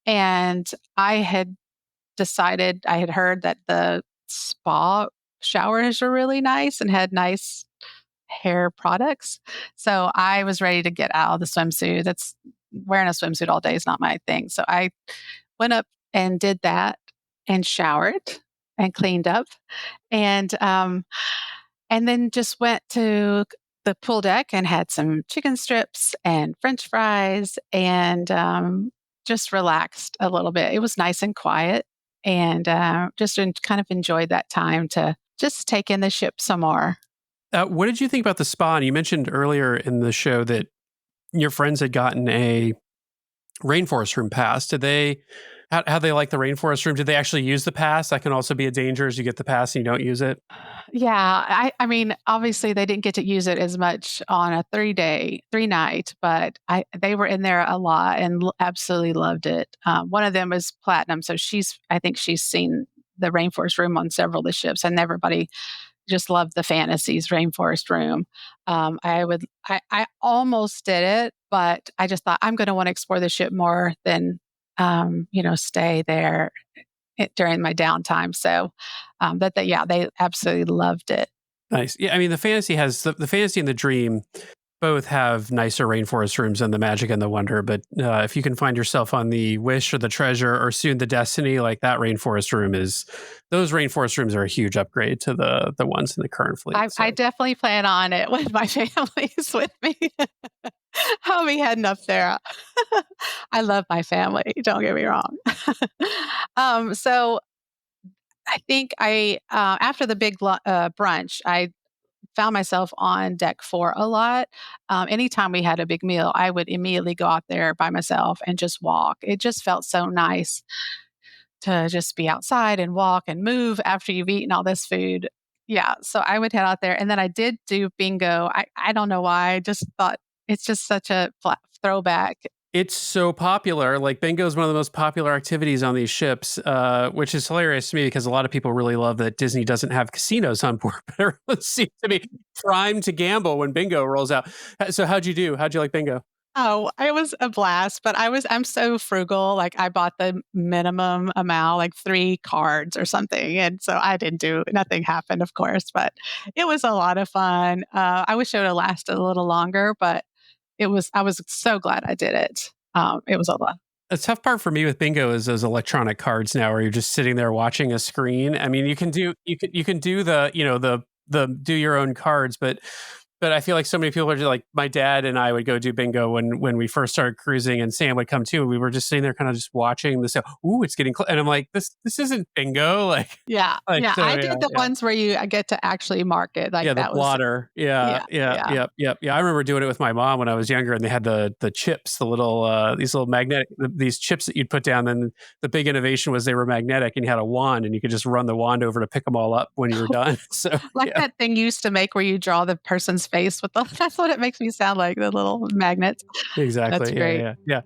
Speaker 1: and I had heard that the spa showers are really nice and had nice hair products. So I was ready to get out of the swimsuit. That's Wearing a swimsuit all day is not my thing. So I went up and did that and showered and cleaned up and then just went to the pool deck and had some chicken strips and French fries and just relaxed a little bit. It was nice and quiet and kind of enjoyed that time to just take in the ship some more.
Speaker 2: What did you think about the spa? And you mentioned earlier in the show that your friends had gotten a rainforest room pass. Did they? How they like the rainforest room? Did they actually use the pass? That can also be a danger as you get the pass and you don't use it.
Speaker 1: Yeah, I mean, obviously they didn't get to use it as much on a 3 night, but they were in there a lot and absolutely loved it. One of them was platinum, so I think she's seen the rainforest room on several of the ships, and everybody just loved the fantasies rainforest room. I almost did it, but I just thought I'm going to want to explore the ship more than stay there during my downtime. So, yeah, they absolutely loved it.
Speaker 2: Nice. Yeah, I mean, the fantasy has the fantasy and the dream both have nicer rainforest rooms than the magic and the wonder. But if you can find yourself on the wish or the treasure or soon the destiny, like that rainforest room those rainforest rooms are a huge upgrade to the ones in the current fleet.
Speaker 1: I definitely plan on it when my family is with me. I'll be heading up there. I love my family. Don't get me wrong. So I think after the big brunch, I found myself on deck 4 a lot. Anytime we had a big meal, I would immediately go out there by myself and just walk. It just felt so nice to just be outside and walk and move after you've eaten all this food. Yeah, so I would head out there, and then I did do bingo. I don't know why. I just thought it's just such a throwback.
Speaker 2: It's so popular. Like bingo is one of the most popular activities on these ships, which is hilarious to me because a lot of people really love that Disney doesn't have casinos on board, but everyone seems to be primed to gamble when bingo rolls out. So how'd you do? How'd you like bingo?
Speaker 1: Oh, it was a blast, but I'm so frugal. Like I bought the minimum amount, like 3 cards or something. And so nothing happened, of course, but it was a lot of fun. I wish it would have lasted a little longer, but I was so glad I did it. It was a lot.
Speaker 2: The tough part for me with bingo is those electronic cards now where you're just sitting there watching a screen. I mean, you can do the, the do your own cards, but But I feel like so many people are just like, my dad and I would go do bingo when we first started cruising, and Sam would come too. And we were just sitting there kind of just watching this. Ooh, it's getting close. And I'm like, this isn't bingo.
Speaker 1: Yeah.
Speaker 2: Like,
Speaker 1: Yeah.
Speaker 2: so,
Speaker 1: I did the ones where I get to actually mark it. Like
Speaker 2: yeah, the
Speaker 1: that was,
Speaker 2: blotter. Yeah.
Speaker 1: yeah.
Speaker 2: Yep. Yeah. I remember doing it with my mom when I was younger, and they had the chips, the little, these little magnetic, these chips that you'd put down. Then the big innovation was they were magnetic, and you had a wand, and you could just run the wand over to pick them all up when you were done. So,
Speaker 1: Like that thing you used to make where you draw the person's face with that's what it makes me sound like, the little magnets. That's
Speaker 2: exactly.
Speaker 1: great.
Speaker 2: Yeah.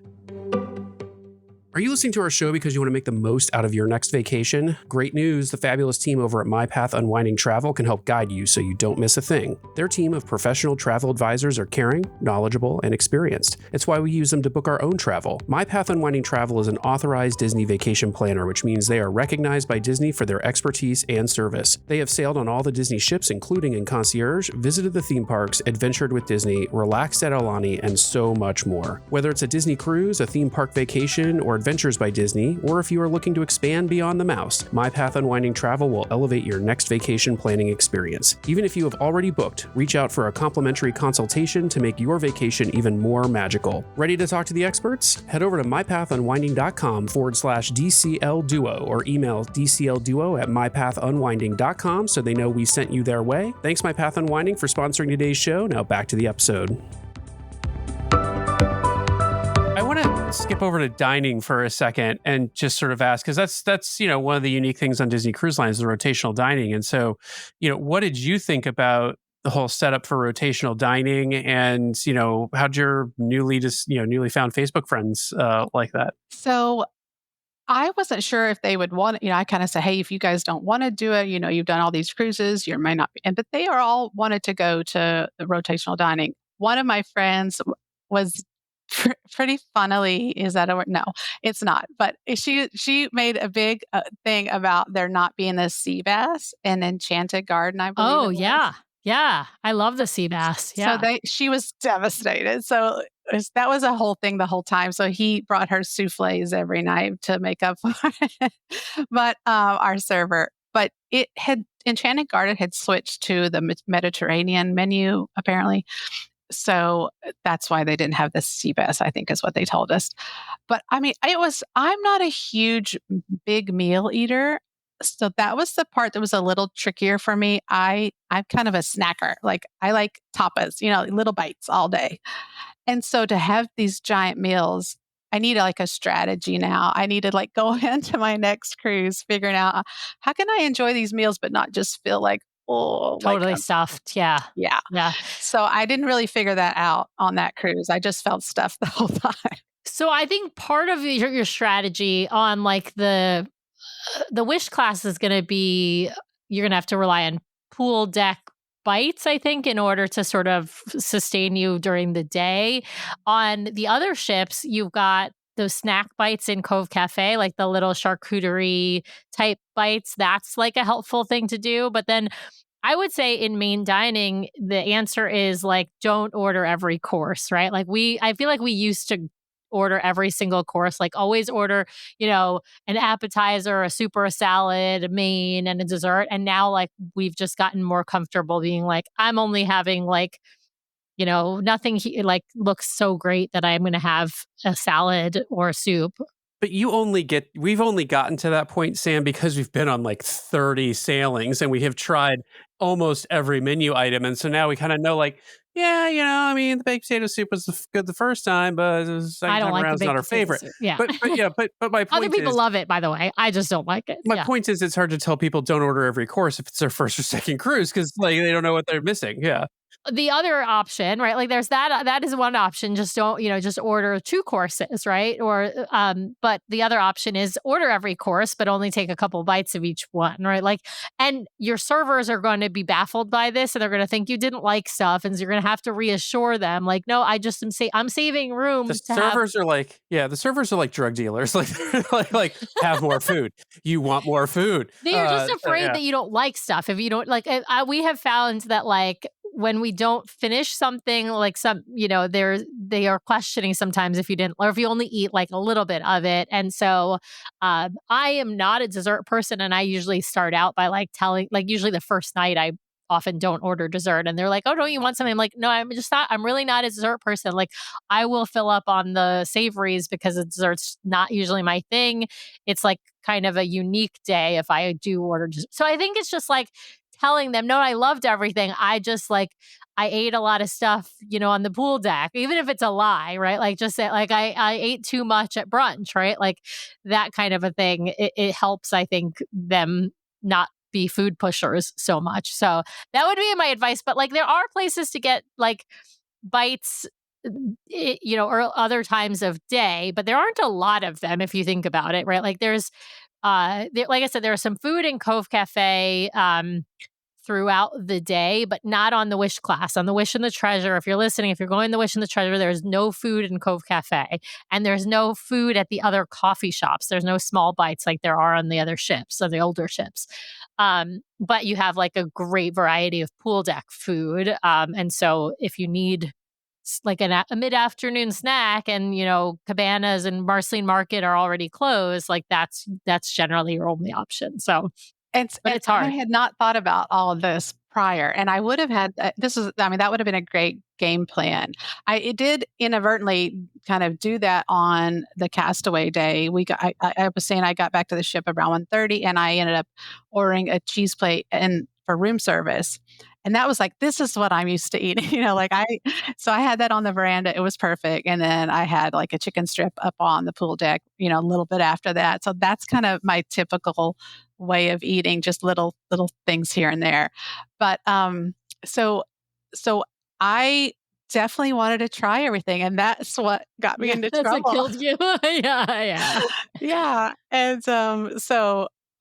Speaker 2: Are you listening to our show because you want to make the most out of your next vacation? Great news. The fabulous team over at My Path Unwinding Travel can help guide you so you don't miss a thing. Their team of professional travel advisors are caring, knowledgeable, and experienced. It's why we use them to book our own travel. My Path Unwinding Travel is an authorized Disney vacation planner, which means they are recognized by Disney for their expertise and service. They have sailed on all the Disney ships, including in concierge, visited the theme parks, adventured with Disney, relaxed at Aulani, and so much more. Whether it's a Disney cruise, a theme park vacation, or Adventures by Disney, or if you are looking to expand beyond the mouse, My Path Unwinding Travel will elevate your next vacation planning experience. Even if you have already booked, reach out for a complimentary consultation to make your vacation even more magical. Ready to talk to the experts? Head over to mypathunwinding.com/DCL Duo or email dclduo@mypathunwinding.com so they know we sent you their way. Thanks, My Path Unwinding, for sponsoring today's show. Now back to the episode. I want to skip over to dining for a second and just sort of ask, because that's one of the unique things on Disney Cruise Lines, the rotational dining. And so, what did you think about the whole setup for rotational dining, and how'd your newly found Facebook friends like that?
Speaker 1: So I wasn't sure if they would want, I kind of said, hey, if you guys don't want to do it, you've done all these cruises, you may not be, but they are all wanted to go to the rotational dining. One of my friends was pretty funnily, is that a word? No, it's not. But she made a big thing about there not being a sea bass in Enchanted Garden, I believe.
Speaker 3: Oh,
Speaker 1: it was.
Speaker 3: yeah. Yeah. I love the sea bass. Yeah.
Speaker 1: So she was devastated. So that was a whole thing the whole time. So he brought her souffles every night to make up for it. But our server, but Enchanted Garden had switched to the Mediterranean menu apparently. So that's why they didn't have the sea bass, I think is what they told us. But I mean, I'm not a huge big meal eater. So that was the part that was a little trickier for me. I'm kind of a snacker. Like I like tapas, little bites all day. And so to have these giant meals, I need like a strategy now. I need to like go into my next cruise figuring out how can I enjoy these meals but not just feel like, oh,
Speaker 3: totally stuffed. Yeah.
Speaker 1: Yeah.
Speaker 3: Yeah.
Speaker 1: So I didn't really figure that out on that cruise. I just felt stuffed the whole time.
Speaker 3: So I think part of your strategy on like the wish class is going to be, you're going to have to rely on pool deck bites, I think, in order to sort of sustain you during the day. On the other ships, you've got those snack bites in Cove Cafe, like the little charcuterie type bites. That's like a helpful thing to do. But then I would say in main dining, the answer is like, don't order every course, right? Like I feel like we used to order every single course, like always order, an appetizer, a soup or a salad, a main and a dessert. And now like we've just gotten more comfortable being like, I'm only having like, nothing like looks so great that I'm going to have a salad or a soup.
Speaker 2: But we've only gotten to that point, Sam, because we've been on like 30 sailings and we have tried almost every menu item. And so now we kind of know like, yeah, I mean, the baked potato soup was good the first time, but the second
Speaker 3: I don't
Speaker 2: time
Speaker 3: like
Speaker 2: around
Speaker 3: the
Speaker 2: it's not our
Speaker 3: baked potato
Speaker 2: favorite.
Speaker 3: soup. Yeah.
Speaker 2: But my point
Speaker 3: Other people
Speaker 2: is,
Speaker 3: love it, by the way. I just don't like it.
Speaker 2: my point is it's hard to tell people don't order every course if it's their first or second cruise because like they don't know what they're missing. Yeah.
Speaker 3: The other option, right? Like there's that is one option. Just don't, just order 2 courses, right? Or but the other option is order every course, but only take a couple bites of each one, right? Like, and your servers are going to be baffled by this and they're going to think you didn't like stuff. And so you're going to have to reassure them, like, no, I just I'm saving room.
Speaker 2: The servers are like drug dealers. Like have more food. You want more food.
Speaker 3: They're just afraid that you don't like stuff. If you don't like, we have found that like, when we don't finish something, like they are questioning sometimes if you didn't, or if you only eat like a little bit of it. And so I am not a dessert person. And I usually start out by like telling, like usually the first night I often don't order dessert, and they're like, "Oh, don't you want something?" I'm like, "No, I'm really not a dessert person. Like, I will fill up on the savories because the dessert's not usually my thing. It's like kind of a unique day if I do order dessert." So I think it's just like telling them, "No, I loved everything. I just like I ate a lot of stuff, on the pool deck," even if it's a lie, right? Like just say like I ate too much at brunch, right? Like that kind of a thing. It helps, I think, them not be food pushers so much. So that would be my advice. But like there are places to get like bites, or other times of day, but there aren't a lot of them if you think about it, right? Like there's like I said, there are some food in Cove Cafe throughout the day, but not on the Wish class. On the Wish and the Treasure, if you're listening, if you're going to the Wish and the Treasure, there's no food in Cove Cafe, and there's no food at the other coffee shops. There's no small bites like there are on the other ships, or the older ships. But you have like a great variety of pool deck food. And so if you need like a mid-afternoon snack and Cabanas and Marceline Market are already closed, like that's generally your only option. So but
Speaker 1: And
Speaker 3: it's
Speaker 1: I
Speaker 3: hard.
Speaker 1: had not thought about all of this prior, and I would have had that would have been a great game plan. It did inadvertently kind of do that on the Castaway day. I was saying I got back to the ship around 1:30, and I ended up ordering a cheese plate and for room service. And that was like, this is what I'm used to eating, so I had that on the veranda. It was perfect. And then I had like a chicken strip up on the pool deck, a little bit after that. So that's kind of my typical way of eating, just little things here and there. But so so I definitely wanted to try everything, and that's what got me
Speaker 3: Yeah,
Speaker 1: into
Speaker 3: that's what
Speaker 1: trouble.
Speaker 3: killed you. Yeah, yeah.
Speaker 1: Yeah, and so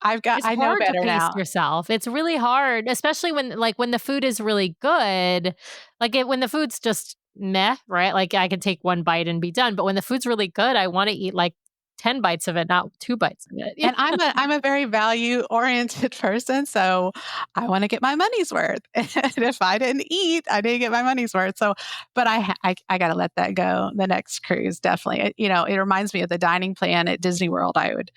Speaker 3: It's
Speaker 1: I know
Speaker 3: hard to
Speaker 1: better
Speaker 3: pace
Speaker 1: now.
Speaker 3: yourself. It's really hard, especially when the food is really good. When the food's just meh, right? Like I can take one bite and be done. But when the food's really good, I want to eat like 10 bites of it, not 2 bites of it.
Speaker 1: And I'm a very value oriented person, so I want to get my money's worth. And if I didn't eat, I didn't get my money's worth. So, but I got to let that go. The next cruise, definitely. It reminds me of the dining plan at Disney World. I would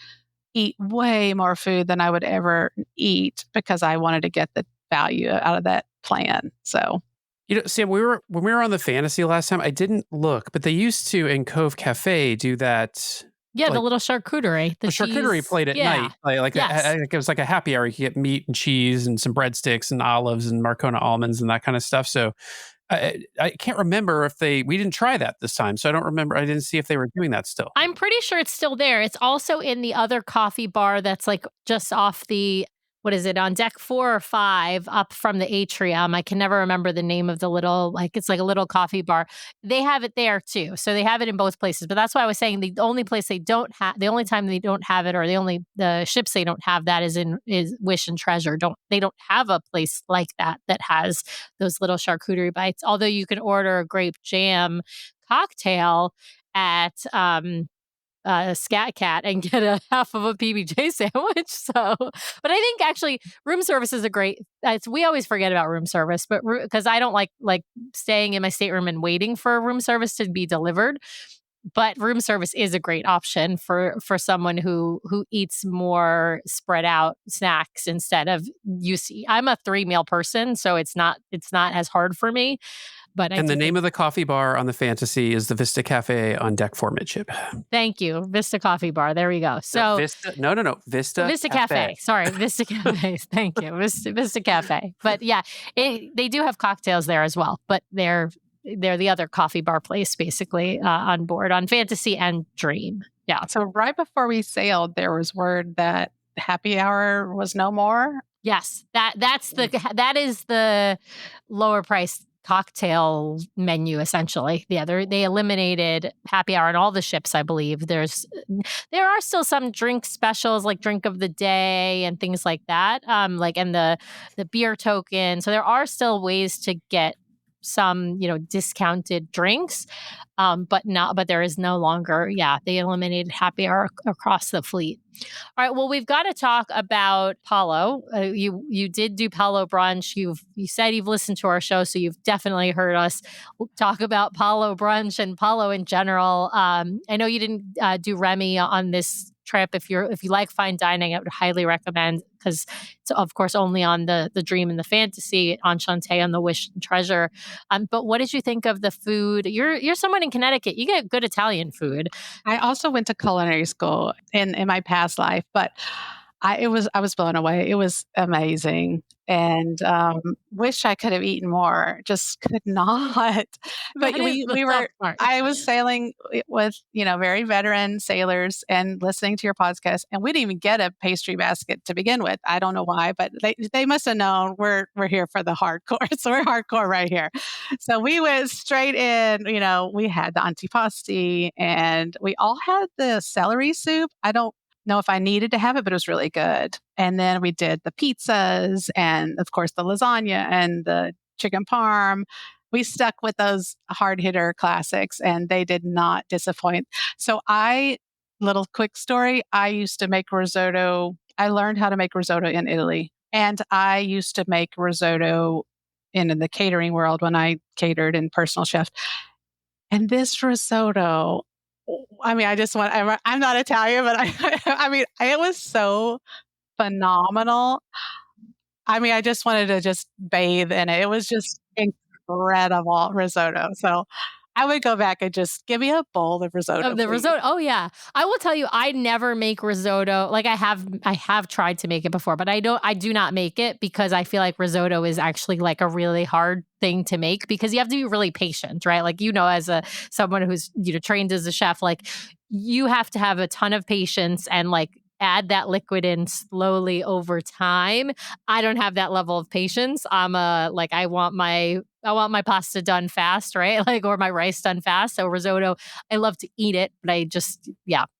Speaker 1: eat way more food than I would ever eat because I wanted to get the value out of that plan. So,
Speaker 2: Sam, when we were on the Fantasy last time, I didn't look, but they used to in Cove Cafe do that.
Speaker 3: Yeah, the
Speaker 2: Like
Speaker 3: little charcuterie, the
Speaker 2: a charcuterie
Speaker 3: cheese.
Speaker 2: plate at
Speaker 3: Yeah.
Speaker 2: night, like
Speaker 3: Yes.
Speaker 2: I think it was like a happy hour. You could get meat and cheese and some breadsticks and olives and Marcona almonds and that kind of stuff. So I can't remember if we didn't try that this time. So I don't remember. I didn't see if they were doing that still.
Speaker 3: I'm pretty sure it's still there. It's also in the other coffee bar that's like just off what is it, on deck 4 or 5 up from the atrium. I can never remember the name of the it's like a little coffee bar. They have it there too. So they have it in both places. But that's why I was saying the only place they don't have, the only time they don't have it, or the ships they don't have that is Wish and Treasure. They don't have a place like that has those little charcuterie bites. Although you can order a grape jam cocktail at Scat Cat and get a half of a PBJ sandwich. So, but I think actually room service is a great. We always forget about room service, but because I don't like staying in my stateroom and waiting for room service to be delivered. But room service is a great option for someone who eats more spread out snacks instead of I'm a 3-meal person, so it's not as hard for me. But I
Speaker 2: And the
Speaker 3: do
Speaker 2: name
Speaker 3: think,
Speaker 2: of the coffee bar on the Fantasy is the Vista Cafe on deck 4 midship.
Speaker 3: thank you, Vista Coffee Bar. There we go.
Speaker 2: No,
Speaker 3: So
Speaker 2: Vista. No. Vista.
Speaker 3: Vista Cafe. Sorry, Vista Cafe. Thank you, Vista Cafe. But yeah, they do have cocktails there as well. But they're the other coffee bar place, basically on board on Fantasy and Dream. Yeah.
Speaker 1: so right before we sailed, there was word that happy hour was no more.
Speaker 3: Yes, that is the lower price cocktail menu essentially. Yeah, they eliminated happy hour on all the ships, I believe. There are still some drink specials like drink of the day and things like that. And the beer token. So there are still ways to get some, discounted drinks. But there is no longer, they eliminated happy hour across the fleet. All right. Well, we've got to talk about Palo. You did do Palo brunch. You said you've listened to our show, so you've definitely heard us talk about Palo brunch and Palo in general. I know you didn't do Remy on this trip. If you like fine dining, I would highly recommend, because it's of course only on the Dream and the Fantasy, Enchante on the Wish and Treasure. But what did you think of the food? You're someone in Connecticut. You get good Italian food.
Speaker 1: I also went to culinary school in my past life, but I was blown away. It was amazing, and wish I could have eaten more. Just could not. But
Speaker 3: That is the
Speaker 1: we
Speaker 3: tough
Speaker 1: were.
Speaker 3: part.
Speaker 1: I was sailing with very veteran sailors and listening to your podcast, and we didn't even get a pastry basket to begin with. I don't know why, but they must have known we're here for the hardcore. So we're hardcore right here. So we went straight in. We had the antipasti, and we all had the celery soup. I don't know if I needed to have it, but it was really good. And then we did the pizzas and, of course, the lasagna and the chicken parm. We stuck with those hard hitter classics, and they did not disappoint. So little quick story, I used to make risotto. I learned how to make risotto in Italy, and I used to make risotto in the catering world when I catered and personal chef. And this risotto, I mean, I'm not Italian, but I mean, it was so phenomenal. I mean, I just wanted to just bathe in it. It was just incredible risotto. So I would go back and just give me a bowl of risotto,
Speaker 3: Of the
Speaker 1: please.
Speaker 3: risotto. Oh yeah. I will tell you, I never make risotto. Like I have tried to make it before, but I do not make it because I feel like risotto is actually like a really hard thing to make, because you have to be really patient, right? Like, as someone who's, trained as a chef, like you have to have a ton of patience and like add that liquid in slowly over time. I don't have that level of patience. I want my pasta done fast, right? Like, or my rice done fast. So risotto, I love to eat it, but I just,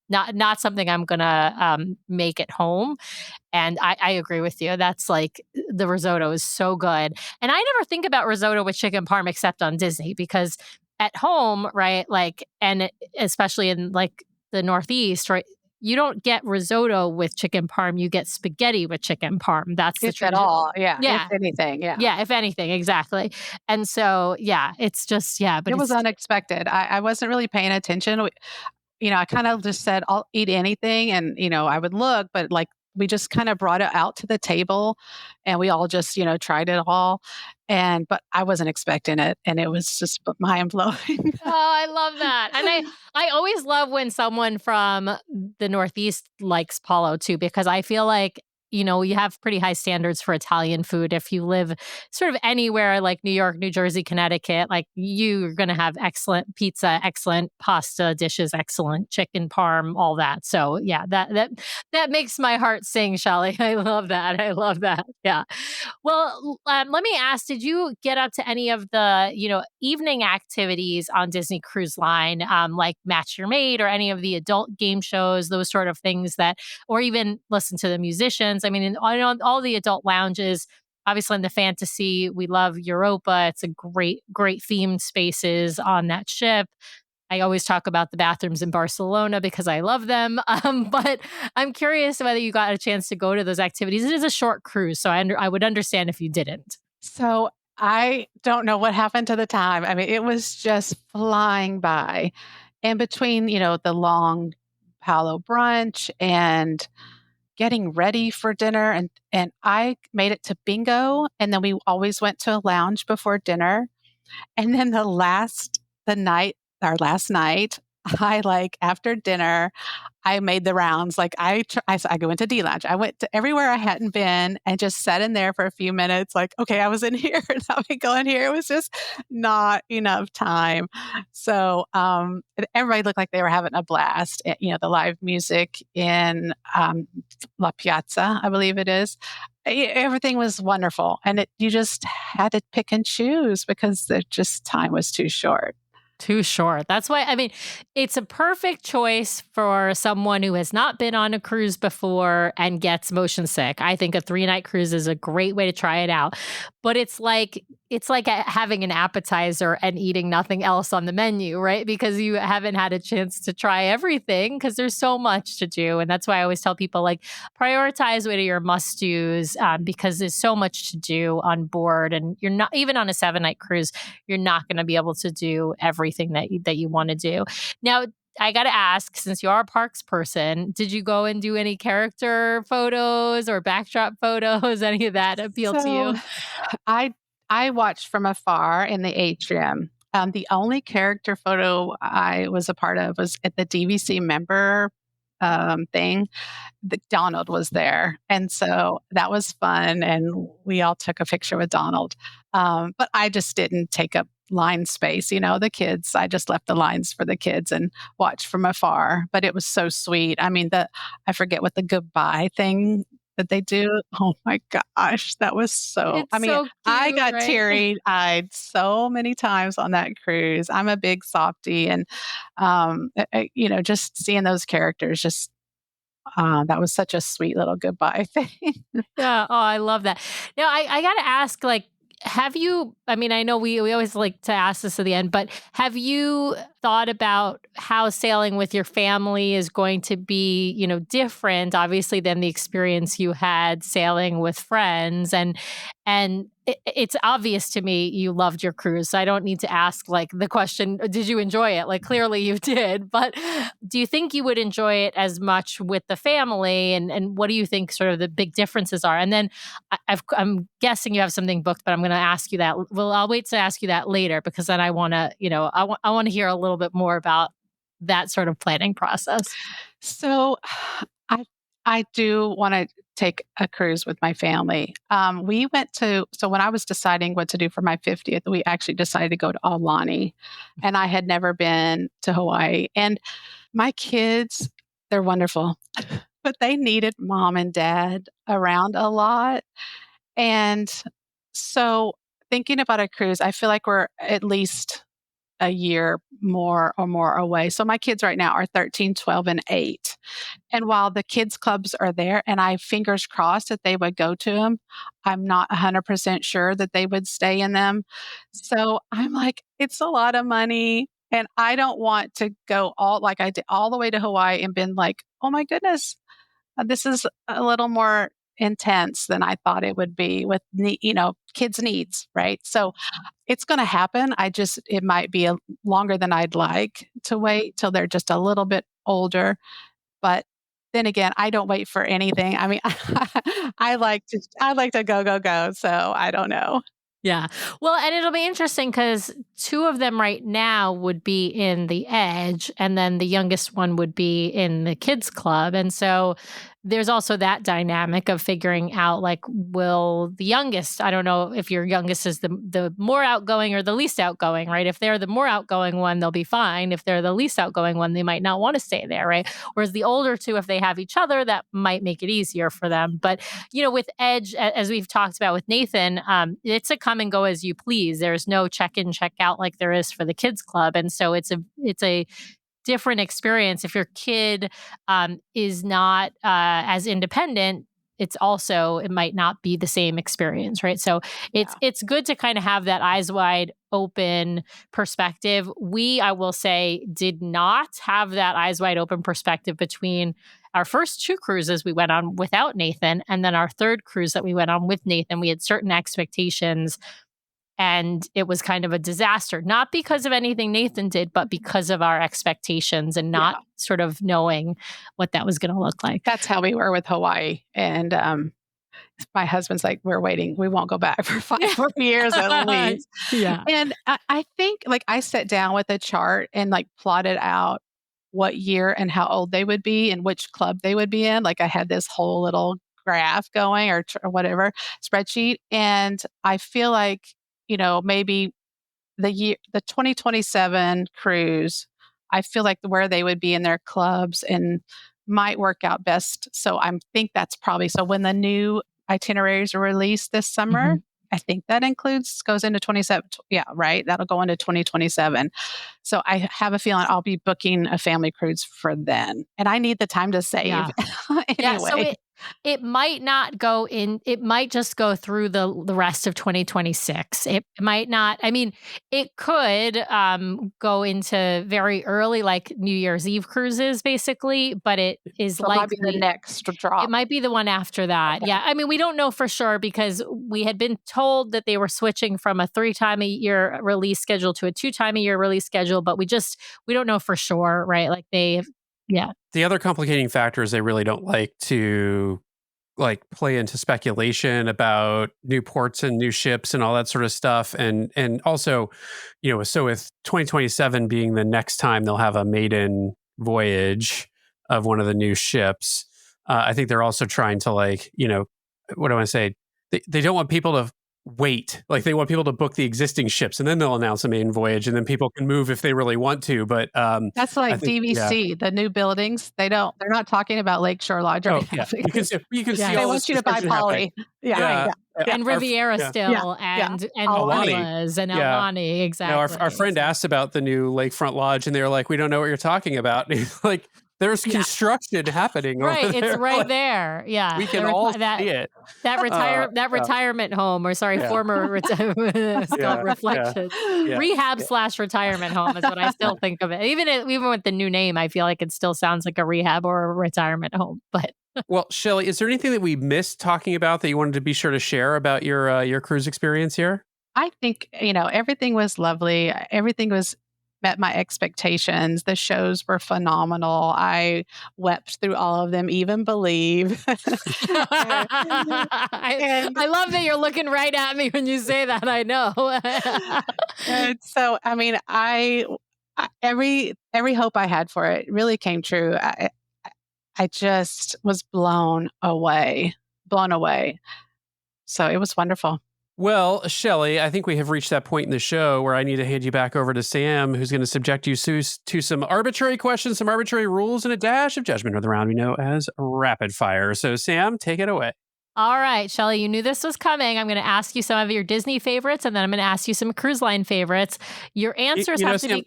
Speaker 3: not something I'm gonna make at home. And I agree with you. That's like, the risotto is so good. And I never think about risotto with chicken parm except on Disney, because at home, right? Like, and especially in like the Northeast, right? You don't get risotto with chicken parm. You get spaghetti with chicken parm. That's the
Speaker 1: If at
Speaker 3: tradition.
Speaker 1: all. Yeah. If
Speaker 3: Yeah.
Speaker 1: anything. Yeah.
Speaker 3: Yeah. If anything, exactly. And so, it's just, but
Speaker 1: It was
Speaker 3: it's,
Speaker 1: unexpected. I wasn't really paying attention. I kind of just said, I'll eat anything. And, I would look, but like we just kind of brought it out to the table and we all just, tried it all. But I wasn't expecting it. And it was just mind blowing.
Speaker 3: oh, I love that. And I always love when someone from the Northeast likes Palo too, because I feel like, you have pretty high standards for Italian food. If you live sort of anywhere like New York, New Jersey, Connecticut, like you're going to have excellent pizza, excellent pasta dishes, excellent chicken parm, all that. So yeah, that makes my heart sing, Shelly. I love that. I love that. Yeah. Well, let me ask, did you get up to any of the, evening activities on Disney Cruise Line, like Match Your Mate or any of the adult game shows, those sort of things or even listen to the musicians? I mean, all the adult lounges, obviously in the Fantasy, we love Europa. It's a great, great themed spaces on that ship. I always talk about the bathrooms in Barcelona because I love them. But I'm curious whether you got a chance to go to those activities. It is a short cruise, so I would understand if you didn't.
Speaker 1: So I don't know what happened to the time. I mean, it was just flying by. And between, the long Palo brunch and getting ready for dinner and I made it to bingo, and then we always went to a lounge before dinner. And then our last night, I like after dinner, I made the rounds. Like I go into D Lounge. I went to everywhere I hadn't been and just sat in there for a few minutes. Like, okay, I was in here. Now I go in here. It was just not enough time. So everybody looked like they were having a blast. The live music in La Piazza, I believe it is. Everything was wonderful, and you just had to pick and choose because the just time was too short.
Speaker 3: Too short. That's why, I mean, it's a perfect choice for someone who has not been on a cruise before and gets motion sick. I think a 3-night cruise is a great way to try it out. But it's like having an appetizer and eating nothing else on the menu, right? Because you haven't had a chance to try everything because there's so much to do. And that's why I always tell people, like, prioritize what are your must-dos, because there's so much to do on board. And you're not, even on a 7-night cruise, you're not going to be able to do everything that you want to do. Now, I got to ask, since you are a parks person, did you go and do any character photos or backdrop photos? Any of that appeal to
Speaker 1: So
Speaker 3: you?
Speaker 1: I I watched from afar in the atrium. The only character photo I was a part of was at the DVC member thing. Donald was there, and so that was fun, and we all took a picture with Donald. But I just didn't take up line space, the kids. I just left the lines for the kids and watched from afar. But it was so sweet. I mean, the I forget what the goodbye thing that they do. Oh my gosh, that was so. I
Speaker 3: It's
Speaker 1: mean,
Speaker 3: so
Speaker 1: I
Speaker 3: cute,
Speaker 1: got
Speaker 3: right?
Speaker 1: teary eyed so many times on that cruise. I'm a big softie, and just seeing those characters just that was such a sweet little goodbye thing.
Speaker 3: Yeah. Oh, I love that. Now, I got to ask, like, have you, I mean, I know we always like to ask this at the end, but have you thought about how sailing with your family is going to be, different, obviously, than the experience you had sailing with friends? And it's obvious to me you loved your cruise. So I don't need to ask like the question, did you enjoy it? Like clearly you did, but do you think you would enjoy it as much with the family? And what do you think sort of the big differences are? And then I'm guessing you have something booked, but I'm going to ask you that. Well, I'll wait to ask you that later because then I want to, I want to hear a little bit more about that sort of planning process.
Speaker 1: So I I do want to take a cruise with my family. We went to so when I was deciding what to do for my 50th, we actually decided to go to Aulani, and I had never been to Hawaii. And my kids, they're wonderful, but they needed mom and dad around a lot. And so thinking about a cruise, I feel like we're at least a year more away. So my kids right now are 13, 12, and 8. And while the kids clubs are there and I fingers crossed that they would go to them, I'm not 100% sure that they would stay in them. So I'm like, it's a lot of money and I don't want to go all like I did all the way to Hawaii and been like, "Oh my goodness, this is a little more intense than I thought it would be with kids needs, right?" So it's going to happen. It might be longer than I'd like to wait till they're just a little bit older. But then again, I don't wait for anything. I mean, I like to go, go, go. So I don't know.
Speaker 3: Yeah. Well, and it'll be interesting because two of them right now would be in the Edge, and then the youngest one would be in the Kids Club. And so there's also that dynamic of figuring out like, will the youngest, I don't know if your youngest is the more outgoing or the least outgoing, right? If they're the more outgoing one, they'll be fine. If they're the least outgoing one, they might not want to stay there, right? Whereas the older two, if they have each other, that might make it easier for them. But with Edge, as we've talked about with Nathan, it's a come and go as you please. There's no check in, check out like there is for the Kids Club, and so it's a different experience. If your kid is not as independent, it might not be the same experience, right? So
Speaker 1: Yeah.
Speaker 3: it's good to kind of have that eyes wide open perspective. We, I will say, did not have that eyes wide open perspective between our first two cruises we went on without Nathan, and then our third cruise that we went on with Nathan. We had certain expectations, and it was kind of a disaster, not because of anything Nathan did, but because of our expectations and not
Speaker 1: Yeah.
Speaker 3: sort of knowing what that was going to look like.
Speaker 1: That's how we were with Hawaii. And my husband's like, we're waiting. We won't go back for 5 more years at least.
Speaker 3: Yeah.
Speaker 1: And I think like I sat down with a chart and like plotted out what year and how old they would be and which club they would be in. Like I had this whole little graph going or whatever spreadsheet. And I feel like, maybe the 2027 cruise, I feel like where they would be in their clubs and might work out best. So I think that's probably so when the new itineraries are released this summer,
Speaker 3: Hmm.
Speaker 1: I think that goes into 27. Yeah, right. That'll go into 2027. So I have a feeling I'll be booking a family cruise for then. And I need the time to save
Speaker 3: Yeah. Yeah. So
Speaker 1: anyway.
Speaker 3: It might not go in. It might just go through the rest of 2026. It might not. I mean, it could go into very early, like New Year's Eve cruises, basically. But it is
Speaker 1: So it might be the
Speaker 3: likely.
Speaker 1: next
Speaker 3: It
Speaker 1: drop.
Speaker 3: might be the one after that.
Speaker 1: Okay.
Speaker 3: Yeah. I mean, we don't know for sure because we had been told that they were switching from a 3-time-a-year release schedule to a 2-time-a-year release schedule, but we don't know for sure, right? Like yeah.
Speaker 2: The other complicating factor is they really don't like to play into speculation about new ports and new ships and all that sort of stuff. And also, so with 2027 being the next time they'll have a maiden voyage of one of the new ships, I think they're also trying to what do I say? They don't want people to wait. Like they want people to book the existing ships and then they'll announce a maiden voyage and then people can move if they really want to. But
Speaker 1: That's
Speaker 2: I
Speaker 1: like
Speaker 2: think,
Speaker 1: DVC, the new buildings. They're not talking about Lakeshore Lodge or
Speaker 2: Oh,
Speaker 1: anything.
Speaker 2: yeah. You can see
Speaker 3: Yeah.
Speaker 1: They
Speaker 2: all
Speaker 1: want
Speaker 2: this
Speaker 1: you to buy
Speaker 2: construction happening.
Speaker 1: Poly. Yeah.
Speaker 2: Yeah.
Speaker 3: And
Speaker 2: Our-
Speaker 3: Riviera
Speaker 2: yeah.
Speaker 3: still,
Speaker 1: Yeah.
Speaker 3: and
Speaker 2: Alani.
Speaker 3: Villas and
Speaker 2: Yeah.
Speaker 3: Alani, exactly.
Speaker 2: Our friend asked about the new Lakefront Lodge, and they were like, "We don't know what you're talking about." And he's like, "There's construction happening over
Speaker 3: Right,
Speaker 2: there.
Speaker 3: it's right there. Yeah,
Speaker 2: We can
Speaker 3: there was
Speaker 2: all
Speaker 3: that
Speaker 2: see it."
Speaker 3: that
Speaker 2: Yeah.
Speaker 3: retirement home, or sorry,
Speaker 2: Yeah.
Speaker 3: former retirement. It's
Speaker 2: Yeah.
Speaker 3: called Reflections.
Speaker 2: Yeah.
Speaker 3: Rehab/retirement home is what I still think of it. Even with the new name, I feel like it still sounds like a rehab or a retirement home. But
Speaker 2: Well, Shelly, is there anything that we missed talking about that you wanted to be sure to share about your cruise experience here?
Speaker 1: I think, everything was lovely. Everything met my expectations. The shows were phenomenal. I wept through all of them, even Believe.
Speaker 3: I love that you're looking right at me when you say that. I know.
Speaker 1: And so, I mean, every hope I had for it really came true. I just was blown away. So it was wonderful.
Speaker 2: Well, Shelly, I think we have reached that point in the show where I need to hand you back over to Sam, who's going to subject you to some arbitrary questions, some arbitrary rules, and a dash of judgment of the round we know as rapid fire. So, Sam, take it away.
Speaker 3: All right, Shelly, you knew this was coming. I'm going to ask you some of your Disney favorites, and then I'm going to ask you some cruise line favorites. Your answers have to be...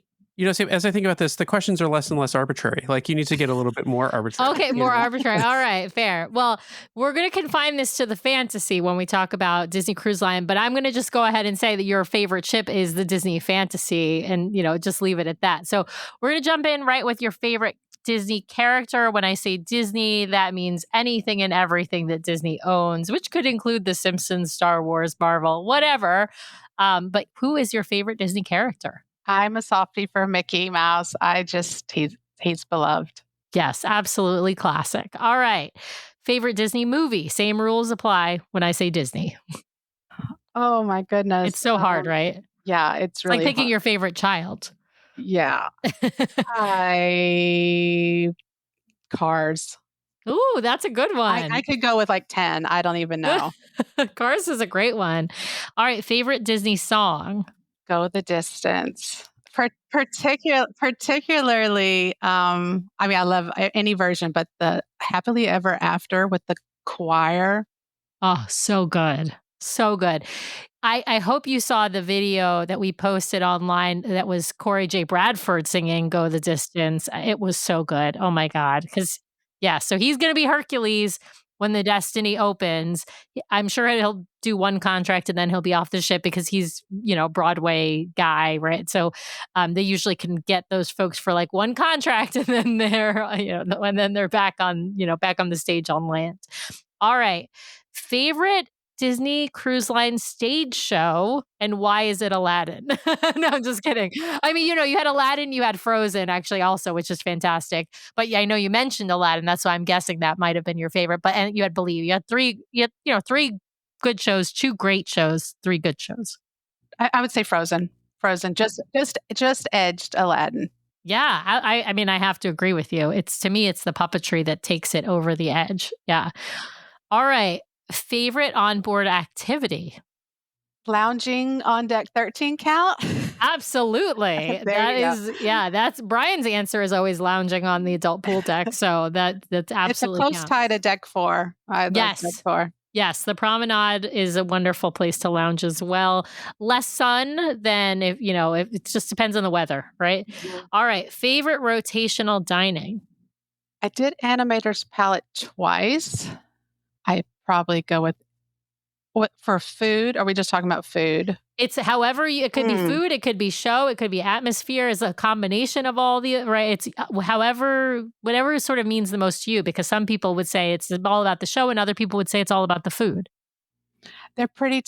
Speaker 2: Sam, as I think about this, the questions are less and less arbitrary. Like, you need to get a little bit more arbitrary.
Speaker 3: Okay, more arbitrary. All right, fair. Well, we're going to confine this to the fantasy when we talk about Disney Cruise Line, but I'm going to just go ahead and say that your favorite ship is the Disney Fantasy and, just leave it at that. So we're going to jump in right with your favorite Disney character. When I say Disney, that means anything and everything that Disney owns, which could include The Simpsons, Star Wars, Marvel, whatever. But who is your favorite Disney character?
Speaker 1: I'm a softie for Mickey Mouse. He's beloved.
Speaker 3: Yes, absolutely classic. All right. Favorite Disney movie? Same rules apply when I say Disney.
Speaker 1: Oh my goodness.
Speaker 3: It's so hard, right?
Speaker 1: Yeah, it's really
Speaker 3: like picking
Speaker 1: hard.
Speaker 3: your favorite child.
Speaker 1: Yeah. Cars.
Speaker 3: Ooh, that's a good one.
Speaker 1: I could go with like 10. I don't even know.
Speaker 3: Cars is a great one. All right. Favorite Disney song?
Speaker 1: Go the Distance. Particularly, I love any version, but the Happily Ever After with the choir.
Speaker 3: Oh, so good. So good. I hope you saw the video that we posted online that was Corey J. Bradford singing Go the Distance. It was so good. Oh my God. So he's going to be Hercules when the Destiny opens. I'm sure he'll do one contract and then he'll be off the ship because he's, Broadway guy, right? So they usually can get those folks for like one contract and then they're back on the stage on land. All right. Favorite Disney Cruise Line stage show, and why is it Aladdin? No, I'm just kidding. I mean, you had Aladdin, you had Frozen actually also, which is fantastic. But yeah, I know you mentioned Aladdin. That's why I'm guessing that might have been your favorite. And you had Believe. You had three good shows, 2 great shows, 3 good shows.
Speaker 1: I would say Frozen. Frozen just edged Aladdin.
Speaker 3: Yeah, I mean, I have to agree with you. To me, it's the puppetry that takes it over the edge. Yeah. All right. Favorite onboard activity?
Speaker 1: Lounging on deck 13 count?
Speaker 3: Absolutely. That's Brian's answer is always lounging on the adult pool deck. So that's absolutely
Speaker 1: It's a close tie to deck 4.
Speaker 3: Yes.
Speaker 1: Deck 4.
Speaker 3: Yes, the promenade is a wonderful place to lounge as well. Less sun than if it just depends on the weather, right?
Speaker 1: Mm-hmm.
Speaker 3: All right. Favorite rotational dining?
Speaker 1: I did Animator's Palette twice. I probably go with what for food? Are we just talking about food?
Speaker 3: It's however you, it could be food, it could be show, it could be atmosphere. It's a combination of all the right. It's however whatever sort of means the most to you. Because some people would say it's all about the show, and other people would say it's all about the food.
Speaker 1: They're pretty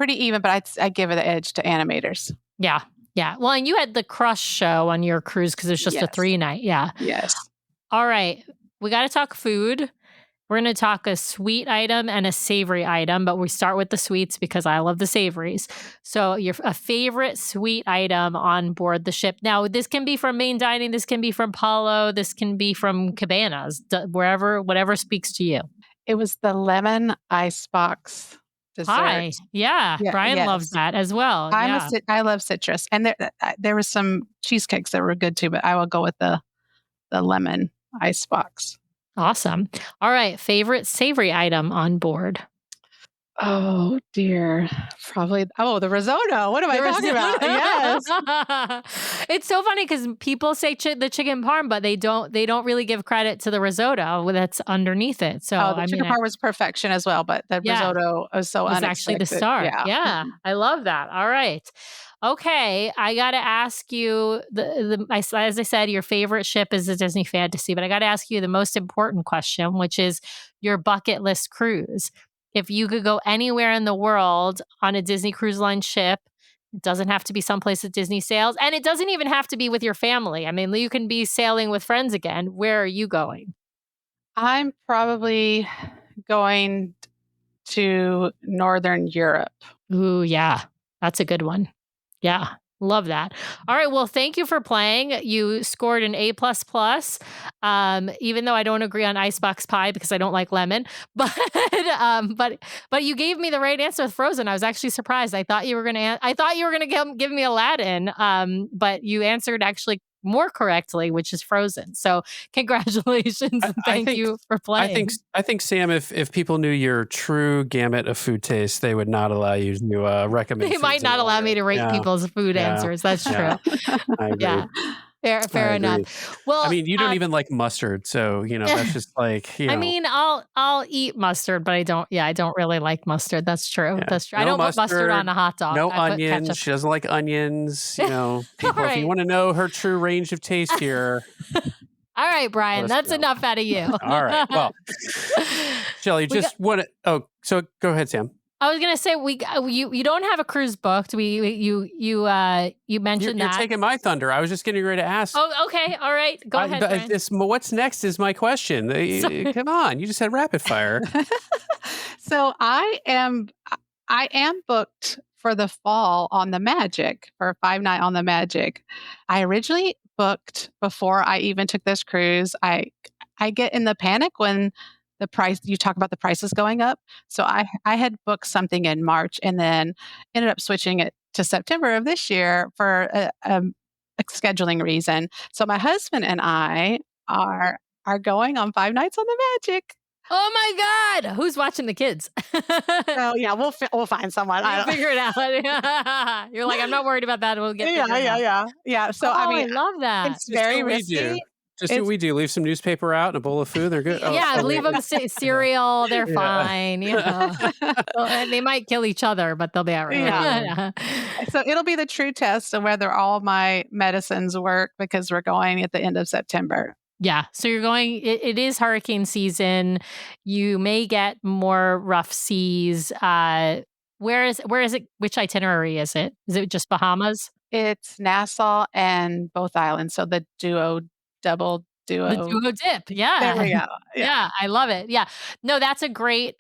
Speaker 1: even, but I give it the edge to animators.
Speaker 3: Yeah, yeah. Well, and you had the Crush show on your cruise because it's just a
Speaker 1: Yes.
Speaker 3: 3-night. Yeah.
Speaker 1: Yes.
Speaker 3: All right, we got to talk food. We're going to talk a sweet item and a savory item, but we start with the sweets because I love the savories. So, a favorite sweet item on board the ship. Now, this can be from main dining, this can be from Palo, this can be from cabanas, wherever, whatever speaks to you.
Speaker 1: It was the lemon icebox dessert.
Speaker 3: Hi, yeah, Brian loves that as well.
Speaker 1: I love citrus, and there was some cheesecakes that were good too, but I will go with the lemon icebox.
Speaker 3: Awesome. All right. Favorite savory item on board?
Speaker 1: Oh, dear. Probably, the risotto. What am I talking about?
Speaker 3: Yes. It's so funny because people say the chicken parm, but they don't really give credit to the risotto that's underneath it. So
Speaker 1: the chicken parm was perfection as well, but the risotto was so unexpected.
Speaker 3: Actually the star. Yeah. I love that. All right. Okay, I got to ask you, as I said, your favorite ship is a Disney fantasy, but I got to ask you the most important question, which is your bucket list cruise. If you could go anywhere in the world on a Disney Cruise Line ship, it doesn't have to be someplace that Disney sails, and it doesn't even have to be with your family. I mean, you can be sailing with friends again. Where are you going?
Speaker 1: I'm probably going to Northern Europe.
Speaker 3: Ooh, yeah, that's a good one. Yeah, love that. All right, well, thank you for playing. You scored an A++, even though I don't agree on icebox pie because I don't like lemon. But you gave me the right answer with Frozen. I was actually surprised. I thought you were gonna give me Aladdin, but you answered actually more correctly, which is Frozen. So congratulations and thank you for playing.
Speaker 2: I think Sam, if people knew your true gamut of food taste, they would not allow you to recommend.
Speaker 3: They might not allow me to rate people's food answers. That's true.
Speaker 2: I agree.
Speaker 3: Yeah. Fair enough. Well,
Speaker 2: I mean, you don't even like mustard, so that's just like,
Speaker 3: I mean, I'll eat mustard, but I don't really like mustard. That's true.
Speaker 2: Yeah.
Speaker 3: That's true. I don't put mustard on a hot dog.
Speaker 2: No onions. She doesn't like onions. People, if you want to know her true range of taste here.
Speaker 3: All right, Brian, that's enough out of you.
Speaker 2: All right. Well, Shelly, so go ahead, Sam.
Speaker 3: I was gonna say you don't have a cruise booked. You mentioned
Speaker 2: you're taking my thunder. I was just getting ready to ask.
Speaker 3: Oh, okay, all right, go ahead. Brian.
Speaker 2: What's next is my question. Come on, you just said rapid fire.
Speaker 1: So I am booked for the fall on the Magic for a 5-night on the Magic. I originally booked before I even took this cruise. I get in the panic when the price, you talk about the prices going up. So I had booked something in March and then ended up switching it to September of this year for a scheduling reason. So my husband and I are going on 5 nights on the Magic.
Speaker 3: Oh my God! Who's watching the kids?
Speaker 1: Oh yeah, we'll find someone.
Speaker 3: We'll figure it out. You're like, I'm not worried about that. We'll get
Speaker 1: yeah. So I
Speaker 3: love that.
Speaker 1: It's very risky.
Speaker 2: Just what we do. Leave some newspaper out and a bowl of food. They're good.
Speaker 3: Leave them cereal. They're fine. And they might kill each other, but they'll be all right.
Speaker 1: Yeah. So it'll be the true test of whether all my medicines work because we're going at the end of September.
Speaker 3: Yeah. So you're going, it is hurricane season. You may get more rough seas. Where is it? Which itinerary is it? Is it just Bahamas?
Speaker 1: It's Nassau and both islands. So the double duo.
Speaker 3: The duo dip. Yeah.
Speaker 1: There we go.
Speaker 3: Yeah. I love it. Yeah. No, that's a great,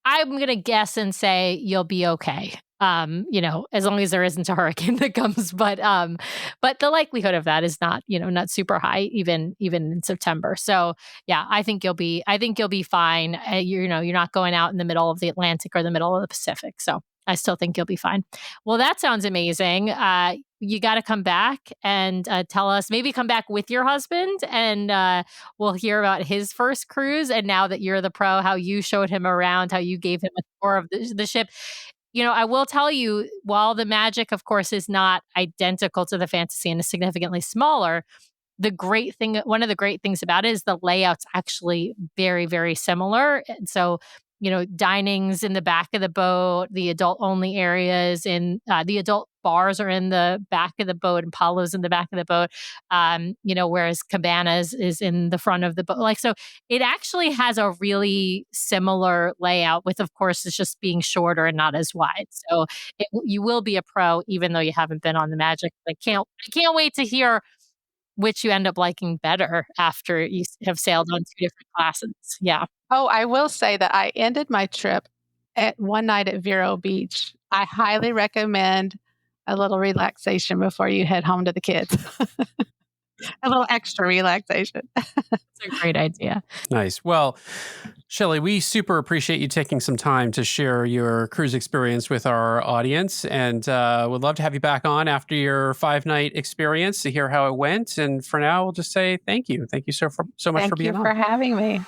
Speaker 3: I'm going to guess and say you'll be okay. As long as there isn't a hurricane that comes, but the likelihood of that is not super high, even in September. So yeah, I think you'll be fine. You're not going out in the middle of the Atlantic or the middle of the Pacific. So I still think you'll be fine. Well, that sounds amazing. You got to come back and tell us, maybe come back with your husband and we'll hear about his first cruise. And now that you're the pro, how you showed him around, how you gave him a tour of the ship. I will tell you, while the Magic, of course, is not identical to the Fantasy and is significantly smaller, one of the great things about it is the layout's actually very, very similar. And so, dining's in the back of the boat, the adult only areas in the adult bars are in the back of the boat, and Palo's in the back of the boat. Whereas Cabanas is in the front of the boat. So it actually has a really similar layout with, of course, it's just being shorter and not as wide. So you will be a pro, even though you haven't been on the Magic. I can't wait to hear which you end up liking better after you have sailed on 2 different classes. Yeah.
Speaker 1: Oh, I will say that I ended my trip at one night at Vero Beach. I highly recommend a little relaxation before you head home to the kids. A little extra relaxation.
Speaker 3: It's a great idea.
Speaker 2: Nice. Well, Shelly, we super appreciate you taking some time to share your cruise experience with our audience, and would love to have you back on after your 5-night experience to hear how it went. And for now, we'll just say thank you. Thank you so much for being on.
Speaker 1: Thank you for having me.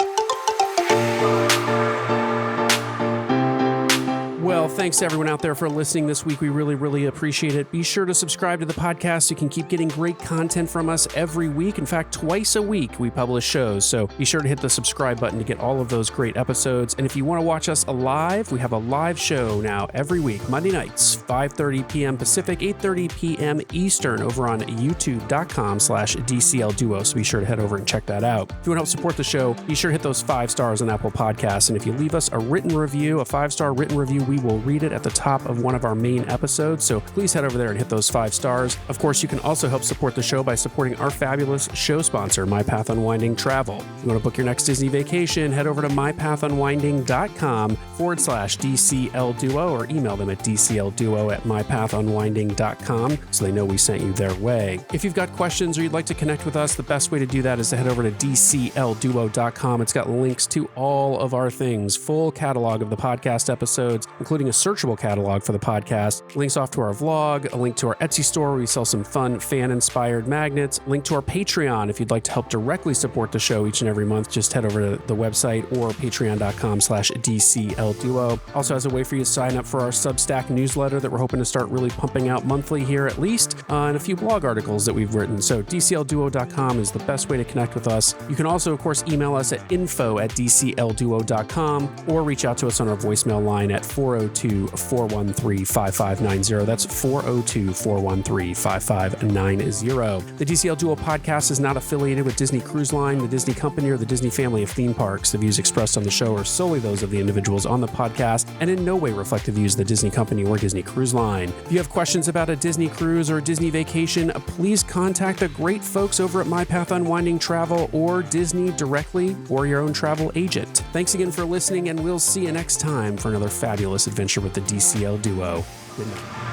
Speaker 2: Well, thanks to everyone out there for listening this week. We really, really appreciate it. Be sure to subscribe to the podcast so you can keep getting great content from us every week. In fact, twice a week we publish shows, so be sure to hit the subscribe button to get all of those great episodes. And if you want to watch us live, we have a live show now every week, Monday nights, 5:30 p.m. Pacific, 8:30 p.m. Eastern, over on youtube.com/DCL Duo. So be sure to head over and check that out. If you want to help support the show, be sure to hit those 5 stars on Apple Podcasts. And if you leave us a written review, a 5-star written review, we will read it at the top of one of our main episodes, so please head over there and hit those 5 stars. Of course, you can also help support the show by supporting our fabulous show sponsor, My Path Unwinding Travel. If you want to book your next Disney vacation, head over to mypathunwinding.com/DCL Duo, or email them at dclduo@mypathunwinding.com so they know we sent you their way. If you've got questions or you'd like to connect with us, the best way to do that is to head over to dclduo.com. It's got links to all of our things, full catalog of the podcast episodes, including a searchable catalog for the podcast, links off to our vlog, a link to our Etsy store where we sell some fun fan-inspired magnets, link to our Patreon if you'd like to help directly support the show each and every month. Just head over to the website or patreon.com/DCL Duo. Also has a way for you to sign up for our Substack newsletter that we're hoping to start really pumping out monthly here at least, and a few blog articles that we've written. So DCLDuo.com is the best way to connect with us. You can also, of course, email us at info@DCLDuo.com or reach out to us on our voicemail line at 402-413-5590. That's 402-413-5590. The DCL Duo podcast is not affiliated with Disney Cruise Line, the Disney Company, or the Disney family of theme parks. The views expressed on the show are solely those of the individuals on the podcast and in no way reflect the views of the Disney Company or Disney Cruise Line. If you have questions about a Disney cruise or a Disney vacation, please contact the great folks over at My Path Unwinding Travel or Disney directly, or your own travel agent. Thanks again for listening, and we'll see you next time for another fabulous adventure with the DCL Duo. Good night.